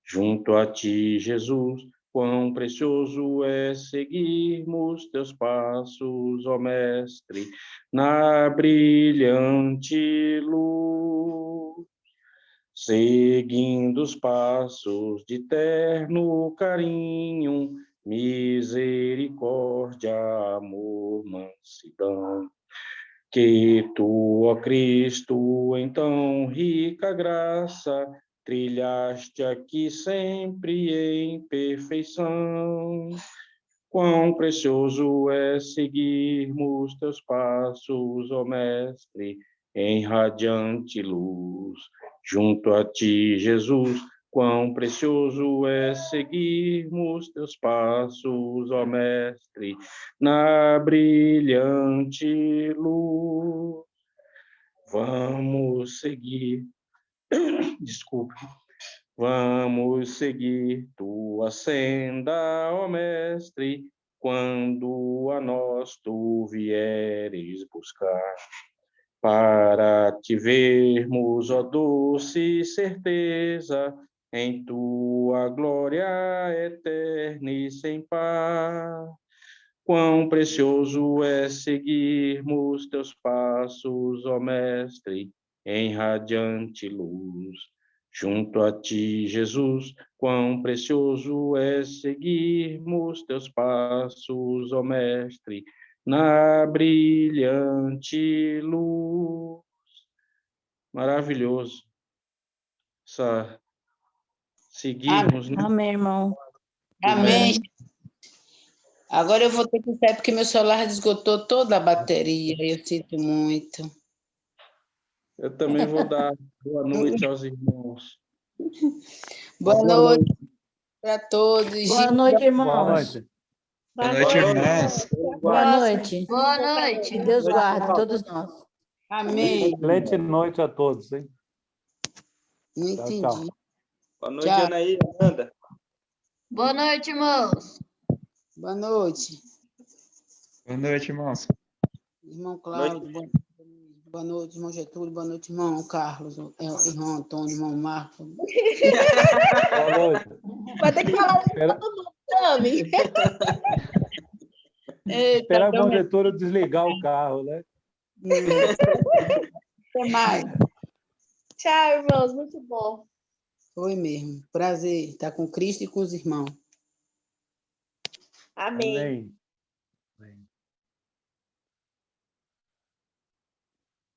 Junto a ti, Jesus, quão precioso é seguirmos teus passos, ó Mestre, na brilhante luz. Seguindo os passos de terno carinho, misericórdia, amor, mansidão. Que tu, ó Cristo, em tão rica graça, trilhaste aqui sempre em perfeição. Quão precioso é seguirmos teus passos, ó Mestre, em radiante luz. Junto a ti, Jesus, quão precioso é seguirmos teus passos, ó Mestre, na brilhante luz. Vamos seguir, desculpe, vamos seguir tua senda, ó Mestre, quando a nós tu vieres buscar. Para te vermos, ó doce certeza, em tua glória eterna e sem par. Quão precioso é seguirmos teus passos, ó Mestre, em radiante luz. Junto a ti, Jesus, quão precioso é seguirmos teus passos, ó Mestre, na brilhante luz. Maravilhoso seguirmos, né? Amém, irmão. Amém. Agora eu vou ter que sair porque meu celular esgotou toda a bateria. Eu sinto muito. Eu também vou dar boa noite aos irmãos. Boa noite para todos. Boa noite, Boa irmãos. noite. Boa noite, irmãos. Boa noite. Boa noite. Que Deus guarde todos nós. Amém. Excelente noite a todos, hein? Não Tchau, entendi. tchau. Boa noite, Tchau. Anaí, Amanda. Boa noite, irmãos. Boa noite. Boa noite, irmãos. Irmão Cláudio, boa noite, irmão Getúlio, boa noite, irmão Carlos, irmão Antônio, irmão Marco. Boa noite. Vai ter que falar Espera- todo mundo, Tami. Esperar o Getúlio desligar o carro, né? Até mais. Tchau, irmãos. Muito bom. Foi mesmo. Prazer estar com Cristo e com os irmãos. Amém. Amém.